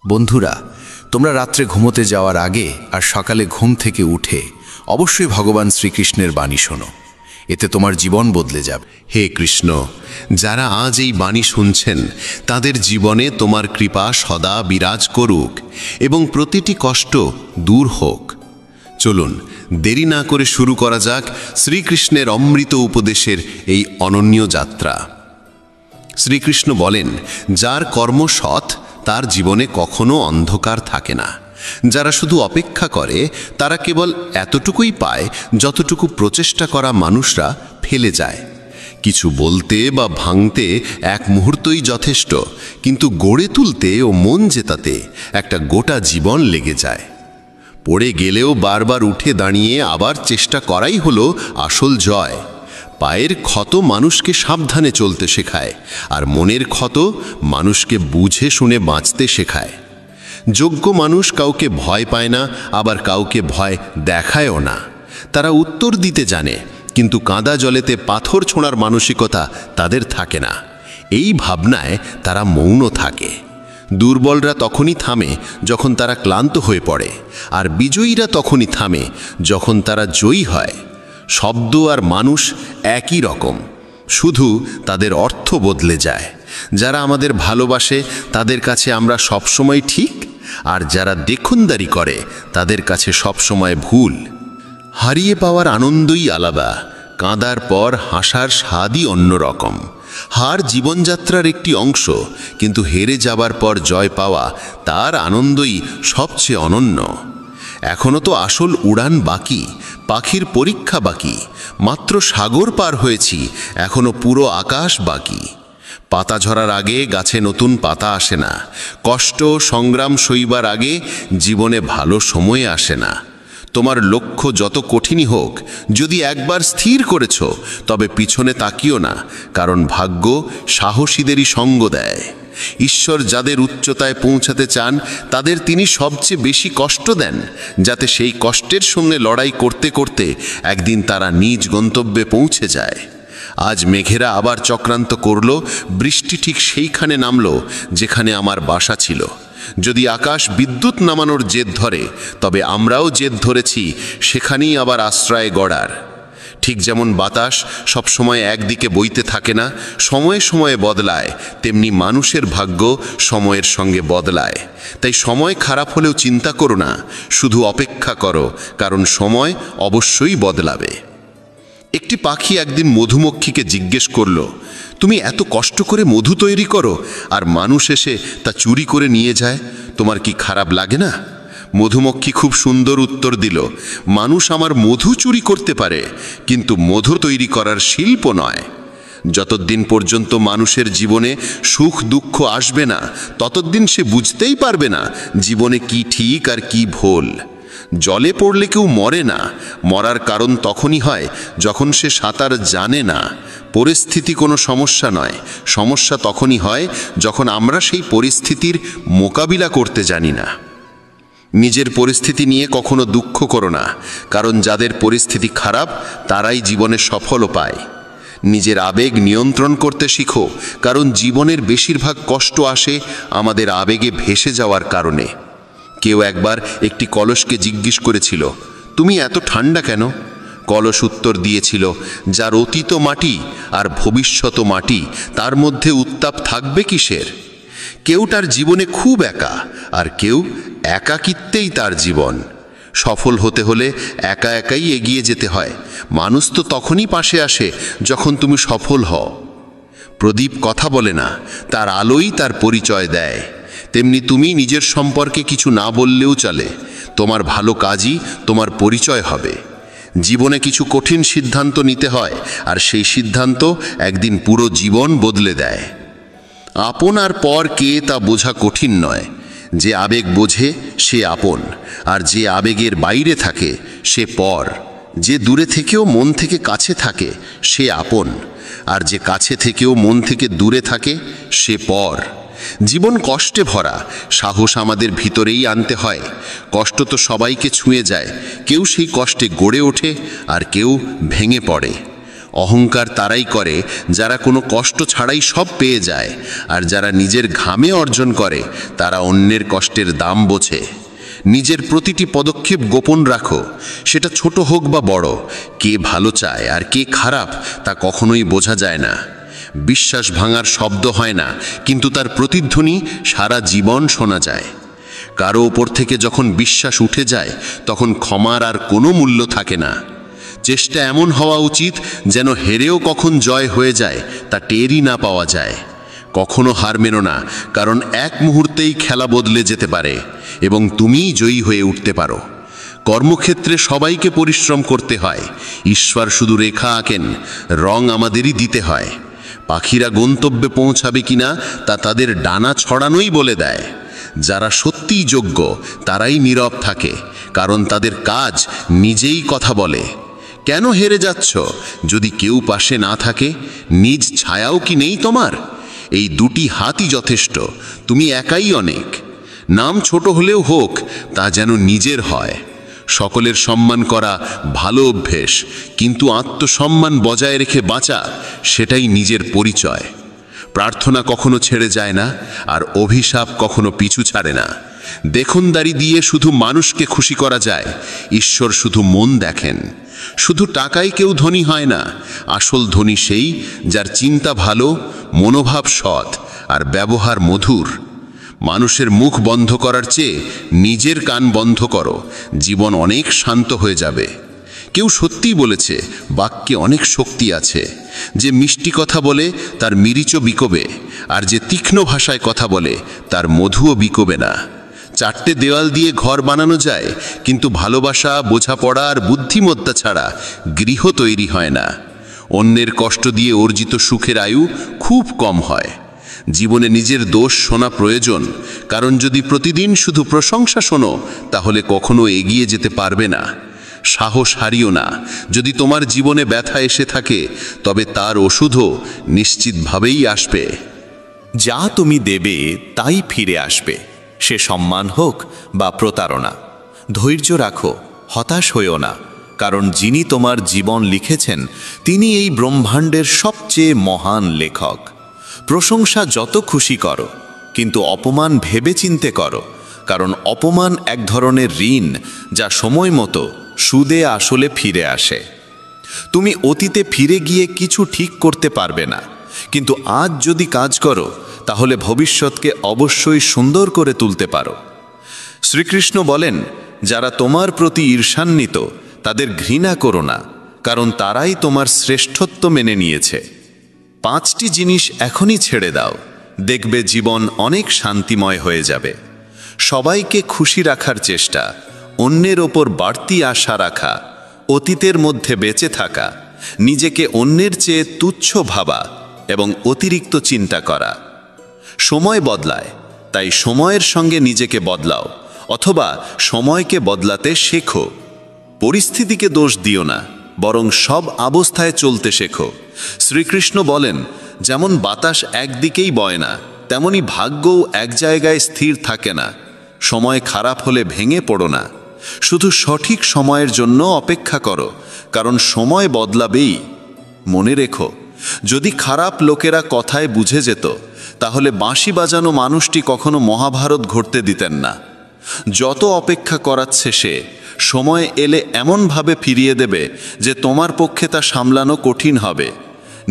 বন্ধুরা, তোমরা রাত্রে ঘুমোতে যাওয়ার আগে আর সকালে ঘুম থেকে উঠে অবশ্যই ভগবান শ্রীকৃষ্ণের বাণী শোনো। এতে তোমার জীবন বদলে যাবে। হে কৃষ্ণ, যারা আজ এই বাণী শুনছেন তাদের জীবনে তোমার কৃপা সদা বিরাজ করুক এবং প্রতিটি কষ্ট দূর হোক। চলুন দেরি না করে শুরু করা যাক শ্রীকৃষ্ণের অমৃত উপদেশের এই অনন্য যাত্রা। শ্রীকৃষ্ণ বলেন, যার কর্ম সৎ তার জীবনে কখনো অন্ধকার থাকে না। যারা শুধু অপেক্ষা করে তারা কেবল এতটুকুই পায় যতটুকু প্রচেষ্টা করা মানুষরা ফেলে যায়। কিছু বলতে বা ভাঙতে এক মুহূর্তই যথেষ্ট, কিন্তু গড়ে তুলতে ও মন জেতাতে একটা গোটা জীবন লেগে যায়। পড়ে গেলেও বারবার উঠে দাঁড়িয়ে আবার চেষ্টা করাই হলো আসল জয়। পায়ের ক্ষত মানুষকে সাবধানে চলতে শেখায়, আর মনের ক্ষত মানুষকে বুঝে শুনে বাঁচতে শেখায়। যোগ্য মানুষ কাউকে ভয় পায় না, আবার কাউকে ভয় দেখায়ও না। তারা উত্তর দিতে জানে, কিন্তু কাদা জলেতে পাথর ছোঁড়ার মানসিকতা তাদের থাকে না। এই ভাবনায় তারা মৌন থাকে। দুর্বলরা তখনই থামে যখন তারা ক্লান্ত হয়ে পড়ে, আর বিজয়ীরা তখনই থামে যখন তারা জয়ী হয়। শব্দ আর মানুষ একই রকম, শুধু তাদের অর্থ বদলে যায়। যারা আমাদের ভালোবাসে তাদের কাছে আমরা সবসময় ঠিক, আর যারা দেখুনদারি করে তাদের কাছে সবসময় ভুল। হারিয়ে পাওয়ার আনন্দই আলাদা, কাঁদার পর হাসার স্বাদই অন্যরকম। হার জীবনযাত্রার একটি অংশ, কিন্তু হেরে যাবার পর জয় পাওয়া তার আনন্দই সবচেয়ে অনন্য। এখনো তো আসল উড়ান বাকি, পাখির পরীক্ষা বাকি। মাত্র সাগর পার হয়েছি, এখনো পুরো আকাশ বাকি। পাতা ঝরার আগে গাছে নতুন পাতা আসে না। কষ্ট সংগ্রাম সইবার আগে জীবনে ভালো সময় আসে না। তোমার লক্ষ্য যত কঠিনই হোক, যদি একবার স্থির করেছ তবে পিছনে তাকিও না, কারণ ভাগ্য সাহসীদেরই সঙ্গ দেয়। ঈশ্বর যাদের উচ্চতায় পৌঁছাতে চান তাদের তিনি সবচেয়ে বেশি কষ্ট দেন, যাতে সেই কষ্টের সঙ্গে লড়াই করতে করতে একদিন তারা নিজ গন্তব্যে পৌঁছে যায়। আজ মেঘেরা আবার চক্রান্ত করল, বৃষ্টি ঠিক সেইখানে নামল যেখানে আমার বাসা ছিল। যদি আকাশ বিদ্যুৎ নামানোর জেদ ধরে, তবে আমরাও জেদ ধরেছি সেখানেই আবার আশ্রয় গড়ার। ঠিক যেমন বাতাস সবসময় একদিকে বইতে থাকে না, সময়ে সময়ে বদলায়, তেমনি মানুষের ভাগ্য সময়ের সঙ্গে বদলায়। তাই সময় খারাপ হলেও চিন্তা করো না, শুধু অপেক্ষা করো, কারণ সময় অবশ্যই বদলাবে। একটি পাখি একদিন মধুমক্ষীকে জিজ্ঞেস করল, তুমি এত কষ্ট করে মধু তৈরি করো, আর মানুষ এসে তা চুরি করে নিয়ে যায়, তোমার কি খারাপ লাগে না? মধুমক্ষী খুব সুন্দর উত্তর দিল, মানুষ আমার মধু চুরি করতে পারে, কিন্তু মধু তৈরি করার শিল্প নয়। যতদিন পর্যন্ত মানুষের জীবনে সুখ দুঃখ আসবে না, ততদিন সে বুঝতেই পারবে না জীবনে কি ঠিক আর কি ভুল। জলে পড়লে কেউ মরে না, মরার কারণ তখনই হয় যখন সে সাঁতার জানে না। পরিস্থিতি কোনো সমস্যা নয়, সমস্যা তখনই হয় যখন আমরা সেই পরিস্থিতির মোকাবিলা করতে জানি না। নিজের পরিস্থিতি নিয়ে কখনো দুঃখ করো না, কারণ যাদের পরিস্থিতি খারাপ তারাই জীবনে সফল পায়। নিজের আবেগ নিয়ন্ত্রণ করতে শিখো, কারণ জীবনের বেশিরভাগ কষ্ট আসে আমাদের আবেগে ভেসে যাওয়ার কারণে। কেউ একবার একটি কলসকে জিজ্ঞেস করেছিল, তুমি এত ঠান্ডা কেন? কলস উত্তর দিয়েছিল, যার অতীত মাটি আর ভবিষ্যৎ মাটি, তার মধ্যে উত্তাপ থাকবে কিসের? কেউ তার জীবনে খুব একা, আর কেউ একাকিত্বেই তার জীবন। সফল হতে হলে একা একাই এগিয়ে যেতে হয়। মানুষ তো তখনই পাশে আসে যখন তুমি সফল হও। প্রদীপ কথা বলে না, তার আলোই তার পরিচয় দেয়। তেমনি তুমি নিজের সম্পর্কে কিছু না বললেও চলে, তোমার ভালো কাজই তোমার পরিচয় হবে। জীবনে কিছু কঠিন সিদ্ধান্ত নিতে হয়, আর সেই সিদ্ধান্ত একদিন পুরো জীবন বদলে দেয়। আপন আর পর কে তা বোঝা কঠিন নয়। যে আবেগ বোঝে সে আপন, আর যে আবেগের বাইরে থাকে সে পর। যে দূরে থেকেও মন থেকে কাছে থাকে সে আপন, আর যে কাছে থেকেও মন থেকে দূরে থাকে সে পর। জীবন কষ্টে ভরা, সাহস আমাদের ভিতরেই আনতে হয়। কষ্ট তো সবাইকে ছুঁয়ে যায়, কেউ সেই কষ্টে গড়ে ওঠে আর কেউ ভেঙে পড়ে। অহংকার তারাই করে যারা কোনো কষ্ট ছাড়াই সব পেয়ে যায়, আর যারা নিজের ঘামে অর্জন করে তারা অন্যের কষ্টের দাম বোঝে। নিজের প্রতিটি পদক্ষেপ গোপন রাখো, সেটা ছোট হোক বা বড়। কে ভালো চায় আর কে খারাপ তা কখনোই বোঝা যায় না। বিশ্বাস ভাঙার শব্দ হয় না, কিন্তু তার প্রতিধ্বনি সারা জীবন শোনা যায়। কারো ওপর থেকে যখন বিশ্বাস উঠে যায় তখন ক্ষমার আর কোনো মূল্য থাকে না। চেষ্টা এমন হওয়া উচিত যেন হেরেও কখন জয় হয়ে যায় তা টেরই না পাওয়া যায়। কখনো হার মেনো না, কারণ এক মুহূর্তেই খেলা বদলে যেতে পারে এবং তুমিই জয়ী হয়ে উঠতে পারো। কর্মক্ষেত্রে সবাইকে পরিশ্রম করতে হয়, ঈশ্বর শুধু রেখা আঁকেন, রং আমাদেরই দিতে হয়। পাখিরা গন্তব্যে পৌঁছাবে কিনা তা তাদের ডানা ছড়ানোই বলে দেয়। যারা সত্যিই যোগ্য তারাই নীরব থাকে, কারণ তাদের কাজ নিজেই কথা বলে। কেন হেরে যাচ্ছ? যদি কেউ পাশে না থাকে, নিজ ছায়াও কি নেই তোমার? এই দুটি হাতই যথেষ্ট, তুমি একাই অনেক। নাম ছোট হলেও হোক, তা যেন নিজের হয়। সকলের সম্মান করা ভালো অভ্যেস, কিন্তু আত্মসম্মান বজায় রেখে বাঁচা সেটাই নিজের পরিচয়। প্রার্থনা কখনো ছেড়ে যায় না, আর অভিশাপ কখনো পিছু ছাড়ে না। দেখনদারি দিয়ে শুধু মানুষকে খুশি করা যায়, ঈশ্বর শুধু মন দেখেন। শুধু টাকায় কেউ ধনী হয় না, আসল ধনী সেই যার চিন্তা ভালো, মনোভাব সৎ আর ব্যবহার মধুর। মানুষের মুখ বন্ধ করার চেয়ে নিজের কান বন্ধ করো, জীবন অনেক শান্ত হয়ে যাবে। কেউ সত্যিই বলেছে বাক্যে অনেক শক্তি আছে। যে মিষ্টি কথা বলে তার মিরিচও বিকোবে, আর যে তীক্ষ্ণ ভাষায় কথা বলে তার মধুও বিকোবে না। চারটে দেওয়াল দিয়ে ঘর বানানো যায়, কিন্তু ভালোবাসা, বোঝাপড়া আর বুদ্ধিমত্তা ছাড়া গৃহ তৈরি হয় না। অন্যের কষ্ট দিয়ে অর্জিত সুখের আয়ু খুব কম হয়। জীবনে নিজের দোষ শোনা প্রয়োজন, কারণ যদি প্রতিদিন শুধু প্রশংসা শোনো তাহলে কখনো এগিয়ে যেতে পারবে না। সাহস হারিও না, যদি তোমার জীবনে ব্যথা এসে থাকে তবে তার ওষুধও নিশ্চিতভাবেই আসবে। যা তুমি দেবে তাই ফিরে আসবে, সে সম্মান হোক বা প্রতারণা। ধৈর্য রাখো, হতাশ হইও না, কারণ যিনি তোমার জীবন লিখেছেন তিনি এই ব্রহ্মাণ্ডের সবচেয়ে মহান লেখক। প্রশংসা যত খুশি করো, কিন্তু অপমান ভেবে চিন্তে করো, কারণ অপমান এক ধরনের ঋণ যা সময় মতো সুদে আসলে ফিরে আসে। তুমি অতীতে ফিরে গিয়ে কিছু ঠিক করতে পারবে না, কিন্তু আজ যদি কাজ করো তাহলে ভবিষ্যৎকে অবশ্যই সুন্দর করে তুলতে পারো। শ্রীকৃষ্ণ বলেন, যারা তোমার প্রতি ঈর্ষান্বিত তাদের ঘৃণা করো না, কারণ তারাই তোমার শ্রেষ্ঠত্ব মেনে নিয়েছে। 5টি জিনিস এখনই ছেড়ে দাও, দেখবে জীবন অনেক শান্তিময় হয়ে যাবে। সবাইকে খুশি রাখার চেষ্টা, অন্যের ওপর বাড়তি আশা রাখা, অতীতের মধ্যে বেঁচে থাকা, নিজেকে অন্যের চেয়ে তুচ্ছ ভাবা এবং অতিরিক্ত চিন্তা করা। সময় বদলায়, তাই সময়ের সঙ্গে নিজেকে বদলাও, অথবা সময়কে বদলাতে শেখো। পরিস্থিতিকে দোষ দিও না, বরং সব অবস্থায় চলতে শেখো। শ্রীকৃষ্ণ বলেন, যেমন বাতাস একদিকেই বয় না, তেমনি ভাগ্যও এক জায়গায় স্থির থাকে না। সময় খারাপ হলে ভেঙে পড়ো না, শুধু সঠিক সময়ের জন্য অপেক্ষা করো, কারণ সময় বদলাবেই। মনে রেখো, যদি খারাপ লোকেরা কথায় বুঝে যেত তাহলে বাঁশি বাজানো মানুষটি কখনো মহাভারত ঘটতে দিতেন না। যত অপেক্ষা করাচ্ছে সে, সময় এলে এমনভাবে ফিরিয়ে দেবে যে তোমার পক্ষে তা সামলানো কঠিন হবে।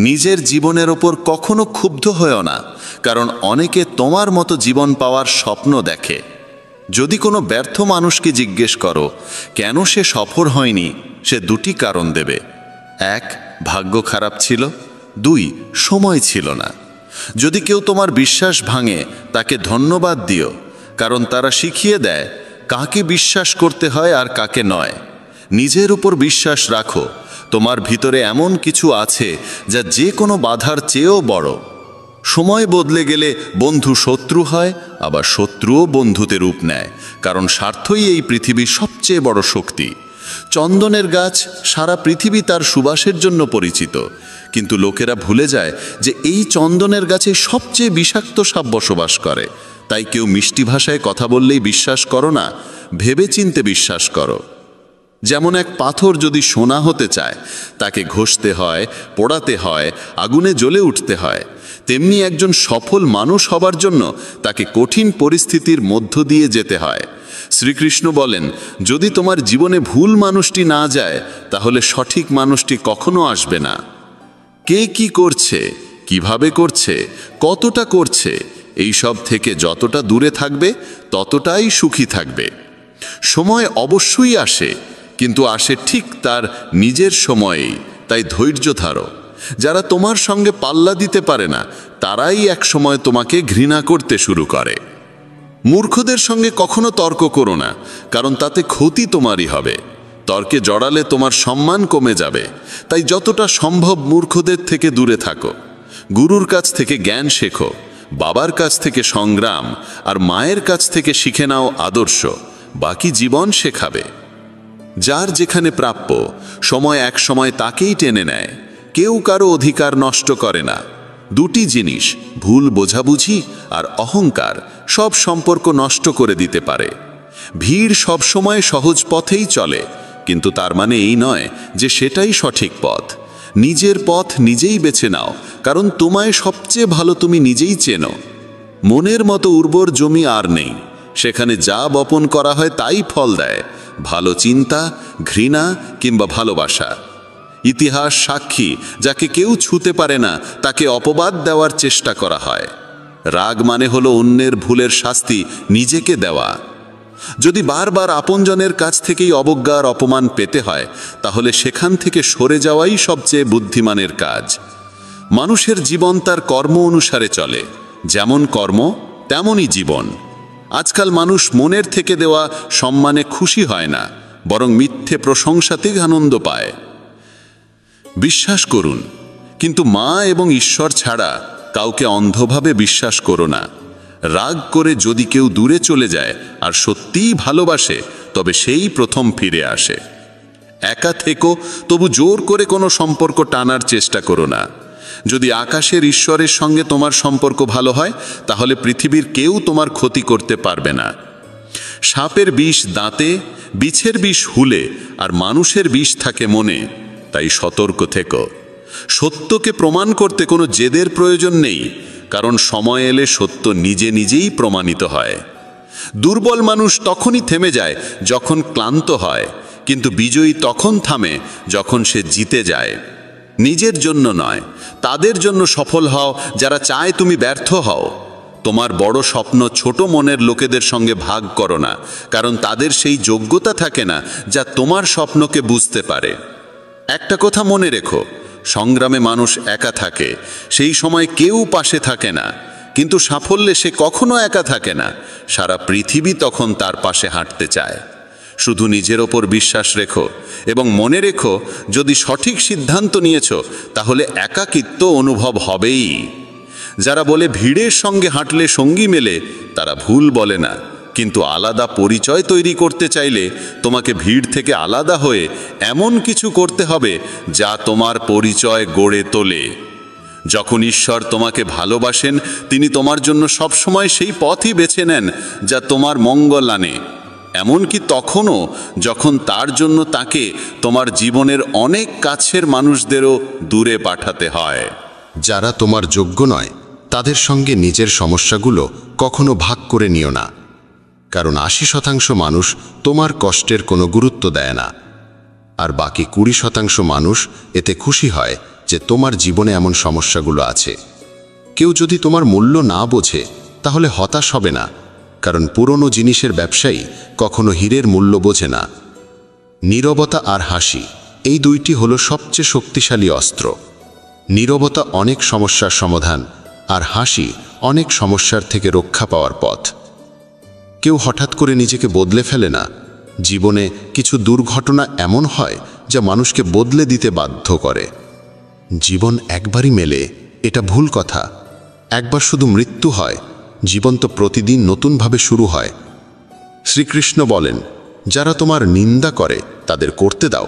নিজের জীবনের ওপর কখনো ক্ষুব্ধ হয়েও না, কারণ অনেকে তোমার মতো জীবন পাওয়ার স্বপ্ন দেখে। যদি কোনো ব্যর্থ মানুষকে জিজ্ঞেস করো কেন সে সফল হয়নি, সে 2টি কারণ দেবে। 1, ভাগ্য খারাপ ছিল, 2, সময় ছিল না। যদি কেউ তোমার বিশ্বাস ভাঙে তাকে ধন্যবাদ দিও, কারণ তারা শিখিয়ে দেয় কাকে বিশ্বাস করতে হয় আর কাকে নয়। নিজের উপর বিশ্বাস রাখো, তোমার ভিতরে এমন কিছু আছে যা যে কোনো বাধার চেয়েও বড়। সময় বদলে গেলে বন্ধু শত্রু হয়, আবার শত্রুও বন্ধুতে রূপ নেয়, কারণ স্বার্থই এই পৃথিবীর সবচেয়ে বড় শক্তি। চন্দনের গাছ সারা পৃথিবী তার সুবাসের জন্য পরিচিত, কিন্তু লোকেরা ভুলে যায় যে এই চন্দনের গাছে সবচেয়ে বিষাক্ত সাপ বসবাস করে। তাই কেউ মিষ্টি ভাষায় কথা বললেই বিশ্বাস করো না, ভেবে চিনতে বিশ্বাস করো। যেমন এক পাথর যদি সোনা হতে চায় তাকে ঘষতে হয়, পোড়াতে হয়, আগুনে জ্বলে উঠতে হয়, তেমনি একজন সফল মানুষ হবার জন্য তাকে কঠিন পরিস্থিতির মধ্য দিয়ে যেতে হয়। শ্রীকৃষ্ণ বলেন, যদি তোমার জীবনে ভুল মানুষটি না যায় তাহলে সঠিক মানুষটি কখনো আসবে না। কে কি করছে, কিভাবে করছে, কতটা করছে, এই সব থেকে যতটা দূরে থাকবে ততটাই সুখী থাকবে। সময় অবশ্যই আসে, কিন্তু আসে ঠিক তার নিজের সময়েই, তাই ধৈর্য ধরো। যারা তোমার সঙ্গে পাল্লা দিতে পারে না তারাই এক সময় তোমাকে ঘৃণা করতে শুরু করে। মূর্খদের সঙ্গে কখনো তর্ক করো না, কারণ তাতে ক্ষতি তোমারই হবে। তর্কে জড়ালে তোমার সম্মান কমে যাবে, তাই যতটা সম্ভব মূর্খদের থেকে দূরে থাকো। গুরুর কাছ থেকে জ্ঞান শেখো, বাবার কাছ থেকে সংগ্রাম, আর মায়ের কাছ থেকে শিখে নাও আদর্শ, বাকি জীবন শেখাবে। যার যেখানে প্রাপ্য, সময় এক সময় তাকেই টেনে নেয়, কেউ কারো অধিকার নষ্ট করে না। দুটি জিনিস, ভুল বোঝাবুঝি আর অহংকার, সব সম্পর্ক নষ্ট করে দিতে পারে। ভিড় সবসময় সহজ পথেই চলে, কিন্তু তার মানে এই নয় যে সেটাই সঠিক পথ। নিজের পথ নিজেই বেছে নাও, কারণ তোমায় সবচেয়ে ভালো তুমি নিজেই চেনো। মনের মতো উর্বর জমি আর নেই, সেখানে যা বপন করা হয় তাই ফল দেয়, ভালো চিন্তা, ঘৃণা কিংবা ভালোবাসা। ইতিহাস সাক্ষী, যাকে কেউ ছুঁতে পারে না তাকে অপবাদ দেওয়ার চেষ্টা করা হয়। রাগ মানে হলো অন্যের ভুলের শাস্তি নিজেকে দেওয়া। যদি বারবার আপনজনের কাছ থেকেই অবজ্ঞা আর অপমান পেতে হয়, তাহলে সেখান থেকে সরে যাওয়াই সবচেয়ে বুদ্ধিমানের কাজ। মানুষের জীবন তার কর্ম অনুসারে চলে, যেমন কর্ম তেমনই জীবন। আজকাল মানুষ মনের থেকে দেওয়া সম্মানে খুশি হয় না, বরং মিথ্যে প্রশংসাতেই আনন্দ পায়। বিশ্বাস করুন, কিন্তু মা এবং ঈশ্বর ছাড়া কাউকে অন্ধভাবে বিশ্বাস করো না। রাগ করে যদি কেউ দূরে চলে যায় আর সত্যিই ভালোবাসে, তবে সেই প্রথম ফিরে আসে। একা থেকো, তবু জোর করে কোনো সম্পর্ক টানার চেষ্টা করো না। যদি আকাশের ঈশ্বরের সঙ্গে তোমার সম্পর্ক ভালো হয়, তাহলে পৃথিবীর কেউ তোমার ক্ষতি করতে পারবে না। সাপের বিষ দাঁতে, বিছের বিষ হুলে, আর মানুষের বিষ থাকে মনে, তাই সতর্ক থেকো। সত্যকে প্রমাণ করতে কোনো জেদের প্রয়োজন নেই, কারণ সময় এলে সত্য নিজে নিজেই প্রমাণিত হয়। দুর্বল মানুষ তখনই থেমে যায় যখন ক্লান্ত হয়, কিন্তু বিজয়ী তখন থামে যখন সে জিতে যায়। নিজের জন্য নয়, তাদের জন্য সফল হও যারা চায় তুমি ব্যর্থ হও। তোমার বড় স্বপ্ন ছোট মনের লোকেদের সঙ্গে ভাগ করো না, কারণ তাদের সেই যোগ্যতা থাকে না যা তোমার স্বপ্নকে বুঝতে পারে। একটা কথা মনে রেখো, সংগ্রামে মানুষ একা থাকে, সেই সময় কেউ পাশে থাকে না, কিন্তু সাফল্যে সে কখনো একা থাকে না, সারা পৃথিবী তখন তার পাশে হাঁটতে চায়। শুধু নিজের ওপর বিশ্বাস রেখো এবং মনে রেখো, যদি সঠিক সিদ্ধান্ত নিয়েছো তাহলে একাকিত্ব অনুভব হবেই। যারা বলে ভিড়ের সঙ্গে হাঁটলে সঙ্গী মেলে, তারা ভুল বলে না, কিন্তু আলাদা পরিচয় তৈরি করতে চাইলে তোমাকে ভিড় থেকে আলাদা হয়ে এমন কিছু করতে হবে যা তোমার পরিচয় গড়ে তোলে। যখন ঈশ্বর তোমাকে ভালোবাসেন, তিনি তোমার জন্য সবসময় সেই পথই বেছে নেন যা তোমার মঙ্গল আনে, এমনকি তখনও যখন তার জন্য তাকে তোমার জীবনের অনেক কাছের মানুষদেরও দূরে পাঠাতে হয়। যারা তোমার যোগ্য নয় তাদের সঙ্গে নিজের সমস্যাগুলো কখনো ভাগ করে নিও না, কারণ ৮০% মানুষ তোমার কষ্টের কোনো গুরুত্ব দেয় না, আর বাকি ২০% মানুষ এতে খুশি হয় যে তোমার জীবনে এমন সমস্যাগুলো আছে। কেউ যদি তোমার মূল্য না বোঝে তাহলে হতাশ হবে না, কারণ পুরনো জিনিসের ব্যবসায়ী কখনো হীরের মূল্য বোঝে না। নীরবতা আর হাসি, এই দুইটি হলো সবচেয়ে শক্তিশালী অস্ত্র। নীরবতা অনেক সমস্যার সমাধান, আর হাসি অনেক সমস্যার থেকে রক্ষা পাওয়ার পথ। কেউ হঠাৎ করে নিজেকে বদলে ফেলে না। জীবনে কিছু দুর্ঘটনা এমন হয় যা মানুষকে বদলে দিতে বাধ্য করে। জীবন একবারই মেলে, এটা ভুল কথা। একবার শুধু মৃত্যু হয়, জীবন তো প্রতিদিন নতুনভাবে শুরু হয়। শ্রীকৃষ্ণ বলেন, যারা তোমার নিন্দা করে তাদের করতে দাও।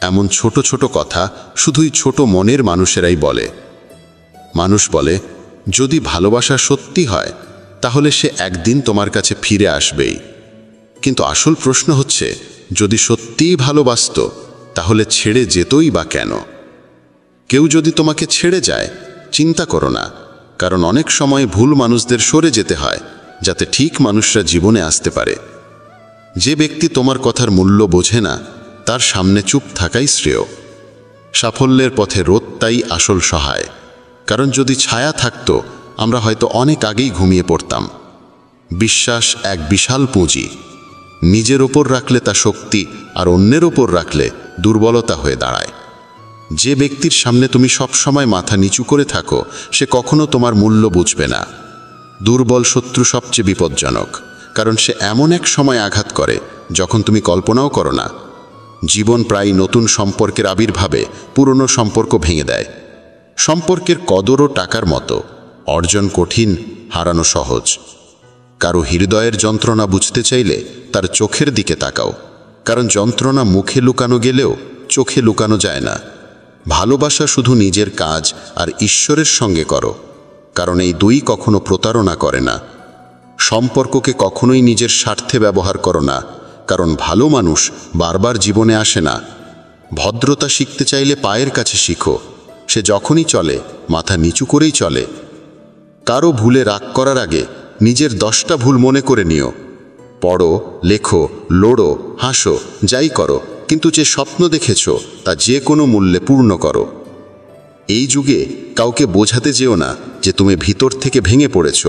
এমন ছোট ছোট কথা শুধুই ছোট মনের মানুষেরাই বলে। মানুষ বলে, যদি ভালোবাসা সত্যি হয় তাহলে সে একদিন তোমার কাছে ফিরে আসবেই। কিন্তু আসল প্রশ্ন হচ্ছে, যদি সত্যিই ভালোবাসত তাহলে ছেড়ে যেতই বা কেন? কেউ যদি তোমাকে ছেড়ে যায়, চিন্তা করো না, কারণ অনেক সময় ভুল মানুষদের সরে যেতে হয় যাতে ঠিক মানুষরা জীবনে আসতে পারে। যে ব্যক্তি তোমার কথার মূল্য বোঝে না, তার সামনে চুপ থাকাই শ্রেয়। সাফল্যের পথে রোদটাই আসল সহায়, কারণ যদি ছায়া থাকতো আমরা হয়তো অনেক আগেই ঘুমিয়ে পড়তাম। বিশ্বাস এক বিশাল পুঁজি, নিজের ওপর রাখলে তা শক্তি, আর অন্যের ওপর রাখলে দুর্বলতা হয়ে দাঁড়ায়। যে ব্যক্তির সামনে তুমি সবসময় মাথা নিচু করে থাকো, সে কখনো তোমার মূল্য বুঝবে না। দুর্বল শত্রু সবচেয়ে বিপজ্জনক, কারণ সে এমন এক সময় আঘাত করে যখন তুমি কল্পনাও করো না। জীবন প্রায় নতুন সম্পর্কের আবির্ভাবে পুরনো সম্পর্ক ভেঙে দেয়। সম্পর্কের কদরও টাকার মতো, অর্জন কঠিন, হারানো সহজ। কারো হৃদয়ের যন্ত্রণা বুঝতে চাইলে তার চোখের দিকে তাকাও, কারণ যন্ত্রণা মুখে লুকানো গেলেও চোখে লুকানো যায় না। ভালোবাসা শুধু নিজের কাজ আর ঈশ্বরের সঙ্গে করো, কারণ এই দুই কখনো প্রতারণা করে না। সম্পর্ককে কখনোই নিজের স্বার্থে ব্যবহার করো না, কারণ ভালো মানুষ বারবার জীবনে আসে না। ভদ্রতা শিখতে চাইলে পায়ের কাছে শিখো, সে যখনই চলে মাথা নিচু করেই চলে। কারো ভুলে রাগ করার আগে নিজের 10টা ভুল মনে করে নিও। পড়ো, লেখো, লড়ো, হাসো, যাই করো, কিন্তু যে স্বপ্ন দেখেছ তা যে কোনো মূল্যে পূর্ণ করো। এই যুগে কাউকে বোঝাতে যেও না যে তুমি ভিতর থেকে ভেঙে পড়েছ,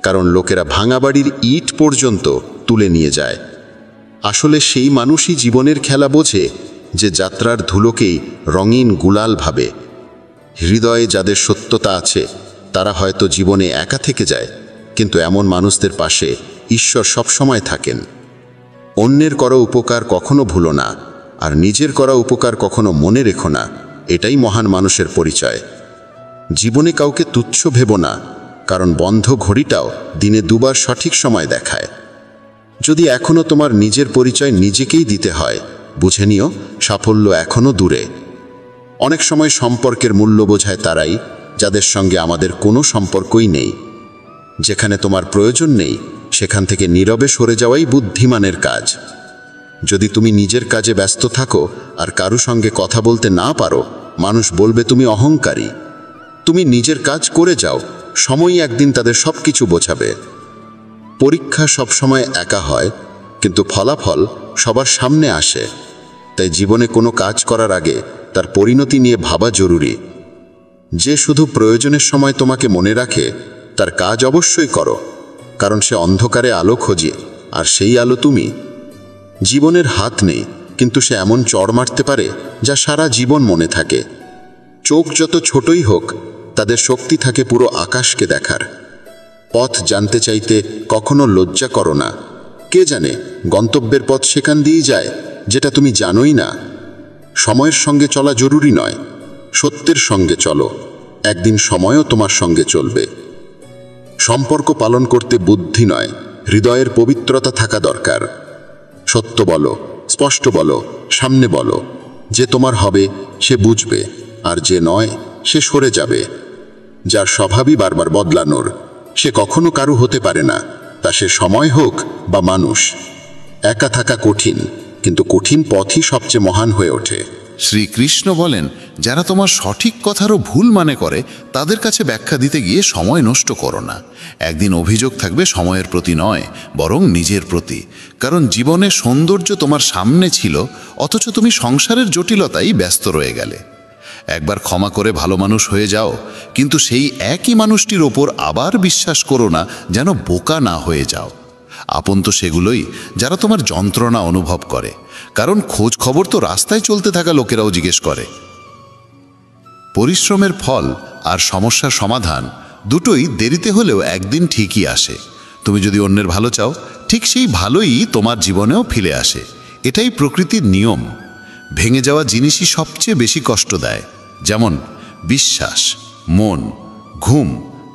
কারণ লোকেরা ভাঙা বাড়ির ইট পর্যন্ত তুলে নিয়ে যায়। আসলে সেই মানুষই জীবনের খেলা বোঝে যে যাত্রার ধুলোকেই রঙিন গুলাল ভাবে। হৃদয়ে যাদের সত্যতা আছে তারা হয়তো জীবনে একা থেকে যায়, কিন্তু এমন মানুষদের পাশে ঈশ্বর সবসময় থাকেন। অন্যের করা উপকার কখনো ভুলো না, আর নিজের করা উপকার কখনো মনে রেখো না। এটাই মহান মানুষের পরিচয়। জীবনে কাউকে তুচ্ছ ভেবো না, কারণ বন্ধ ঘড়িটাও দিনে দুবার সঠিক সময় দেখায়। যদি এখনো তোমার নিজের পরিচয় নিজেকেই দিতে হয়, বুঝে নিও সাফল্য এখনো দূরে। অনেক সময় সম্পর্কের মূল্য বোঝায় তারাই যাদের সঙ্গে আমাদের কোনো সম্পর্কই নেই। যেখানে তোমার প্রয়োজন নেই সেখান থেকে নীরবে সরে যাওয়াই বুদ্ধিমানের কাজ। যদি তুমি নিজের কাজে ব্যস্ত থাকো আর কারো সঙ্গে কথা বলতে না পারো, মানুষ বলবে তুমি অহংকারী। তুমি নিজের কাজ করে যাও, সময়ই একদিন তাদের সব কিছু বোঝাবে। পরীক্ষা সবসময় একা হয়, কিন্তু ফলাফল সবার সামনে আসে। তাই জীবনে কোনো কাজ করার আগে তার পরিণতি নিয়ে ভাবা জরুরি। যে শুধু প্রয়োজনের সময় তোমাকে মনে রাখে তার কাজ অবশ্যই করো, কারণ সে অন্ধকারে আলো খোঁজে, আর সেই আলো তুমি। জীবনের হাত নেই, কিন্তু সে এমন চড় মারতে পারে যা সারা জীবন মনে থাকে। চোখ যত ছোটই হোক, তাদের শক্তি থাকে পুরো আকাশকে দেখার। পথ জানতে চাইতে কখনো লজ্জা করো না। কে জানে গন্তব্যের পথ সেখান দিয়েই যায় যেটা তুমি জানোই না। সময়ের সঙ্গে চলা জরুরি নয়, সত্যের সঙ্গে চলো, একদিন সময়ও তোমার সঙ্গে চলবে। সম্পর্ক পালন করতে বুদ্ধি নয়, হৃদয়ের পবিত্রতা থাকা দরকার। সত্য বলো, স্পষ্ট বলো, সামনে বলো। যে তোমার হবে সে বুঝবে, আর যে নয় সে সরে যাবে। যার স্বভাবই বারবার বদলানোর, সে কখনো কারু হতে পারে না, তা সে সময় হোক বা মানুষ। একা থাকা কঠিন, কিন্তু কঠিন পথই সবচেয়ে মহান হয়ে ওঠে। শ্রীকৃষ্ণ বলেন, যারা তোমার সঠিক কথারও ভুল মানে করে তাদের কাছে ব্যাখ্যা দিতে গিয়ে সময় নষ্ট করো না। একদিন অভিযোগ থাকবে সময়ের প্রতি নয়, বরং নিজের প্রতি। কারণ জীবনে সৌন্দর্য তোমার সামনে ছিল, অথচ তুমি সংসারের জটিলতাই ব্যস্ত রয়ে গেলে। একবার ক্ষমা করে ভালো মানুষ হয়ে যাও, কিন্তু সেই একই মানুষটির ওপর আবার বিশ্বাস করো না, যেন বোকা না হয়ে যাও। আপন তো সেগুলোই যারা তোমার যন্ত্রণা অনুভব করে, কারণ খোঁজ খবর তো রাস্তায় চলতে থাকা লোকেরাও জিজ্ঞেস করে। পরিশ্রমের ফল আর সমস্যার সমাধান দুটোই দেরিতে হলেও একদিন ঠিকই আসে। তুমি যদি অন্যের ভালো চাও, ঠিক সেই ভালোই তোমার জীবনেও ফিরে আসে। এটাই প্রকৃতির নিয়ম। ভেঙে যাওয়া জিনিসই সবচেয়ে বেশি কষ্ট দেয়, যেমন বিশ্বাস, মন, ঘুম,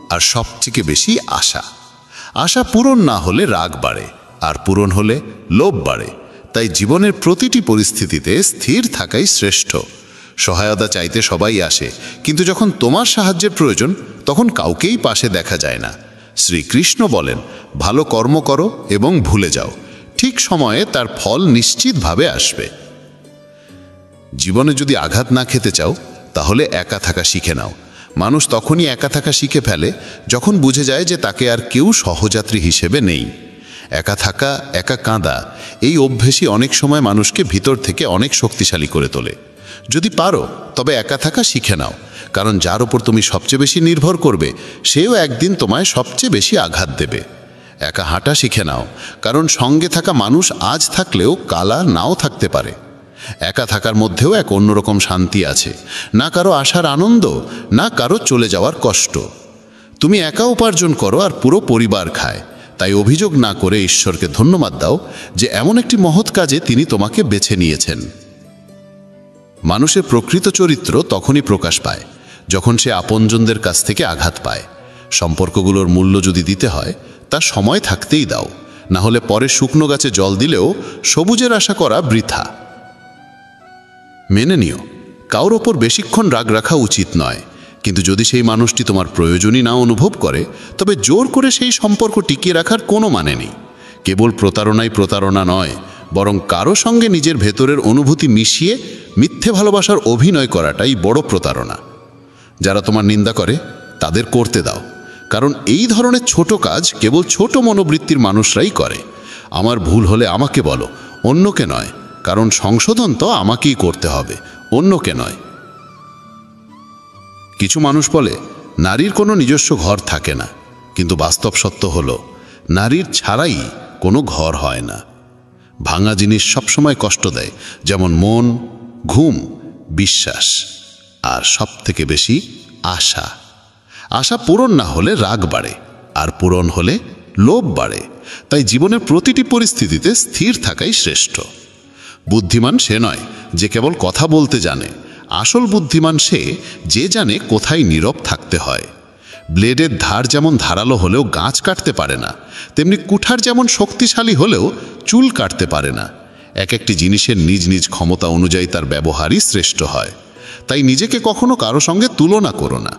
আর সবথেকে বেশি আশা। আশা পূরণ না হলে রাগ বাড়ে, আর পূরণ হলে লোভ বাড়ে। তাই জীবনের প্রতিটি পরিস্থিতিতে স্থির থাকাই শ্রেষ্ঠ। সহায়তা চাইতে সবাই আসে, কিন্তু যখন তোমার সাহায্যের প্রয়োজন তখন কাউকেই পাশে দেখা যায় না। শ্রীকৃষ্ণ বলেন, ভালো কর্ম করো এবং ভুলে যাও। ঠিক সময়ে তার ফল নিশ্চিতভাবে আসবে। জীবনে যদি আঘাত না খেতে চাও তাহলে একা থাকা শিখে নাও। মানুষ তখনই একা থাকা শিখে ফেলে যখন বুঝে যায় যে তাকে আর কেউ সহযাত্রী হিসেবে নেই। একা থাকা, একা কাঁদা, এই অভ্যেসই অনেক সময় মানুষকে ভিতর থেকে অনেক শক্তিশালী করে তোলে। যদি পারো তবে একা থাকা শিখে নাও, কারণ যার উপর তুমি সবচেয়ে বেশি নির্ভর করবে সেও একদিন তোমায় সবচেয়ে বেশি আঘাত দেবে। একা হাঁটা শিখে নাও, কারণ সঙ্গে থাকা মানুষ আজ থাকলেও কাল আর নাও থাকতে পারে। একা থাকার মধ্যেও এক অন্যরকম শান্তি আছে, না কারো আসার আনন্দ, না কারো চলে যাওয়ার কষ্ট। তুমি একা উপার্জন করো আর পুরো পরিবার খায়, তাই অভিযোগ না করে ঈশ্বরকে ধন্যবাদ দাও যে এমন একটি মহৎ কাজে তিনি তোমাকে বেছে নিয়েছেন। মানুষের প্রকৃত চরিত্র তখনই প্রকাশ পায় যখন সে আপনজনদের কাছ থেকে আঘাত পায়। সম্পর্কগুলোর মূল্য যদি দিতে হয় তা সময় থাকতেই দাও, না হলে পরে শুকনো গাছে জল দিলেও সবুজের আশা করা বৃথা। মেনে নিও, কারোর ওপর বেশিক্ষণ রাগ রাখা উচিত নয়, কিন্তু যদি সেই মানুষটি তোমার প্রয়োজনই না অনুভব করে তবে জোর করে সেই সম্পর্ক টিকিয়ে রাখার কোনো মানে নেই। কেবল প্রতারণাই প্রতারণা নয়, বরং কারো সঙ্গে নিজের ভেতরের অনুভূতি মিশিয়ে মিথ্যে ভালোবাসার অভিনয় করাটাই বড় প্রতারণা। যারা তোমার নিন্দা করে তাদের করতে দাও, কারণ এই ধরনের ছোট কাজ কেবল ছোট মনোবৃত্তির মানুষরাই করে। আমার ভুল হলে আমাকে বলো, অন্যকে নয়, কারণ সংশোধন তো আমাকেই করতে হবে, অন্যকে নয়। কিছু মানুষ বলে নারীর কোনো নিজস্ব ঘর থাকে না, কিন্তু বাস্তব সত্য হলো নারীর ছাড়াই কোনো ঘর হয় না। ভাঙা জিনিস সবসময় কষ্ট দেয়, যেমন মন, ঘুম, বিশ্বাস, আর সবথেকে বেশি আশা। আশা পূরণ না হলে রাগ বাড়ে, আর পূরণ হলে লোভ বাড়ে। তাই জীবনের প্রতিটি পরিস্থিতিতে স্থির থাকাই শ্রেষ্ঠ। বুদ্ধিমান সে নয় যে কেবল কথা বলতে জানে, আসল বুদ্ধিমান সে যে জানে কোথায় নীরব থাকতে হয়। ব্লেডের ধার যেমন ধারালো হলেও গাছ কাটতে পারে না, তেমনি কুঠার যেমন শক্তিশালী হলেও চুল কাটতে পারে না। এক একটি জিনিসের নিজ নিজ ক্ষমতা অনুযায়ী তার ব্যবহারই শ্রেষ্ঠ হয়। তাই নিজেকে কখনো কারো সঙ্গে তুলনা করো না।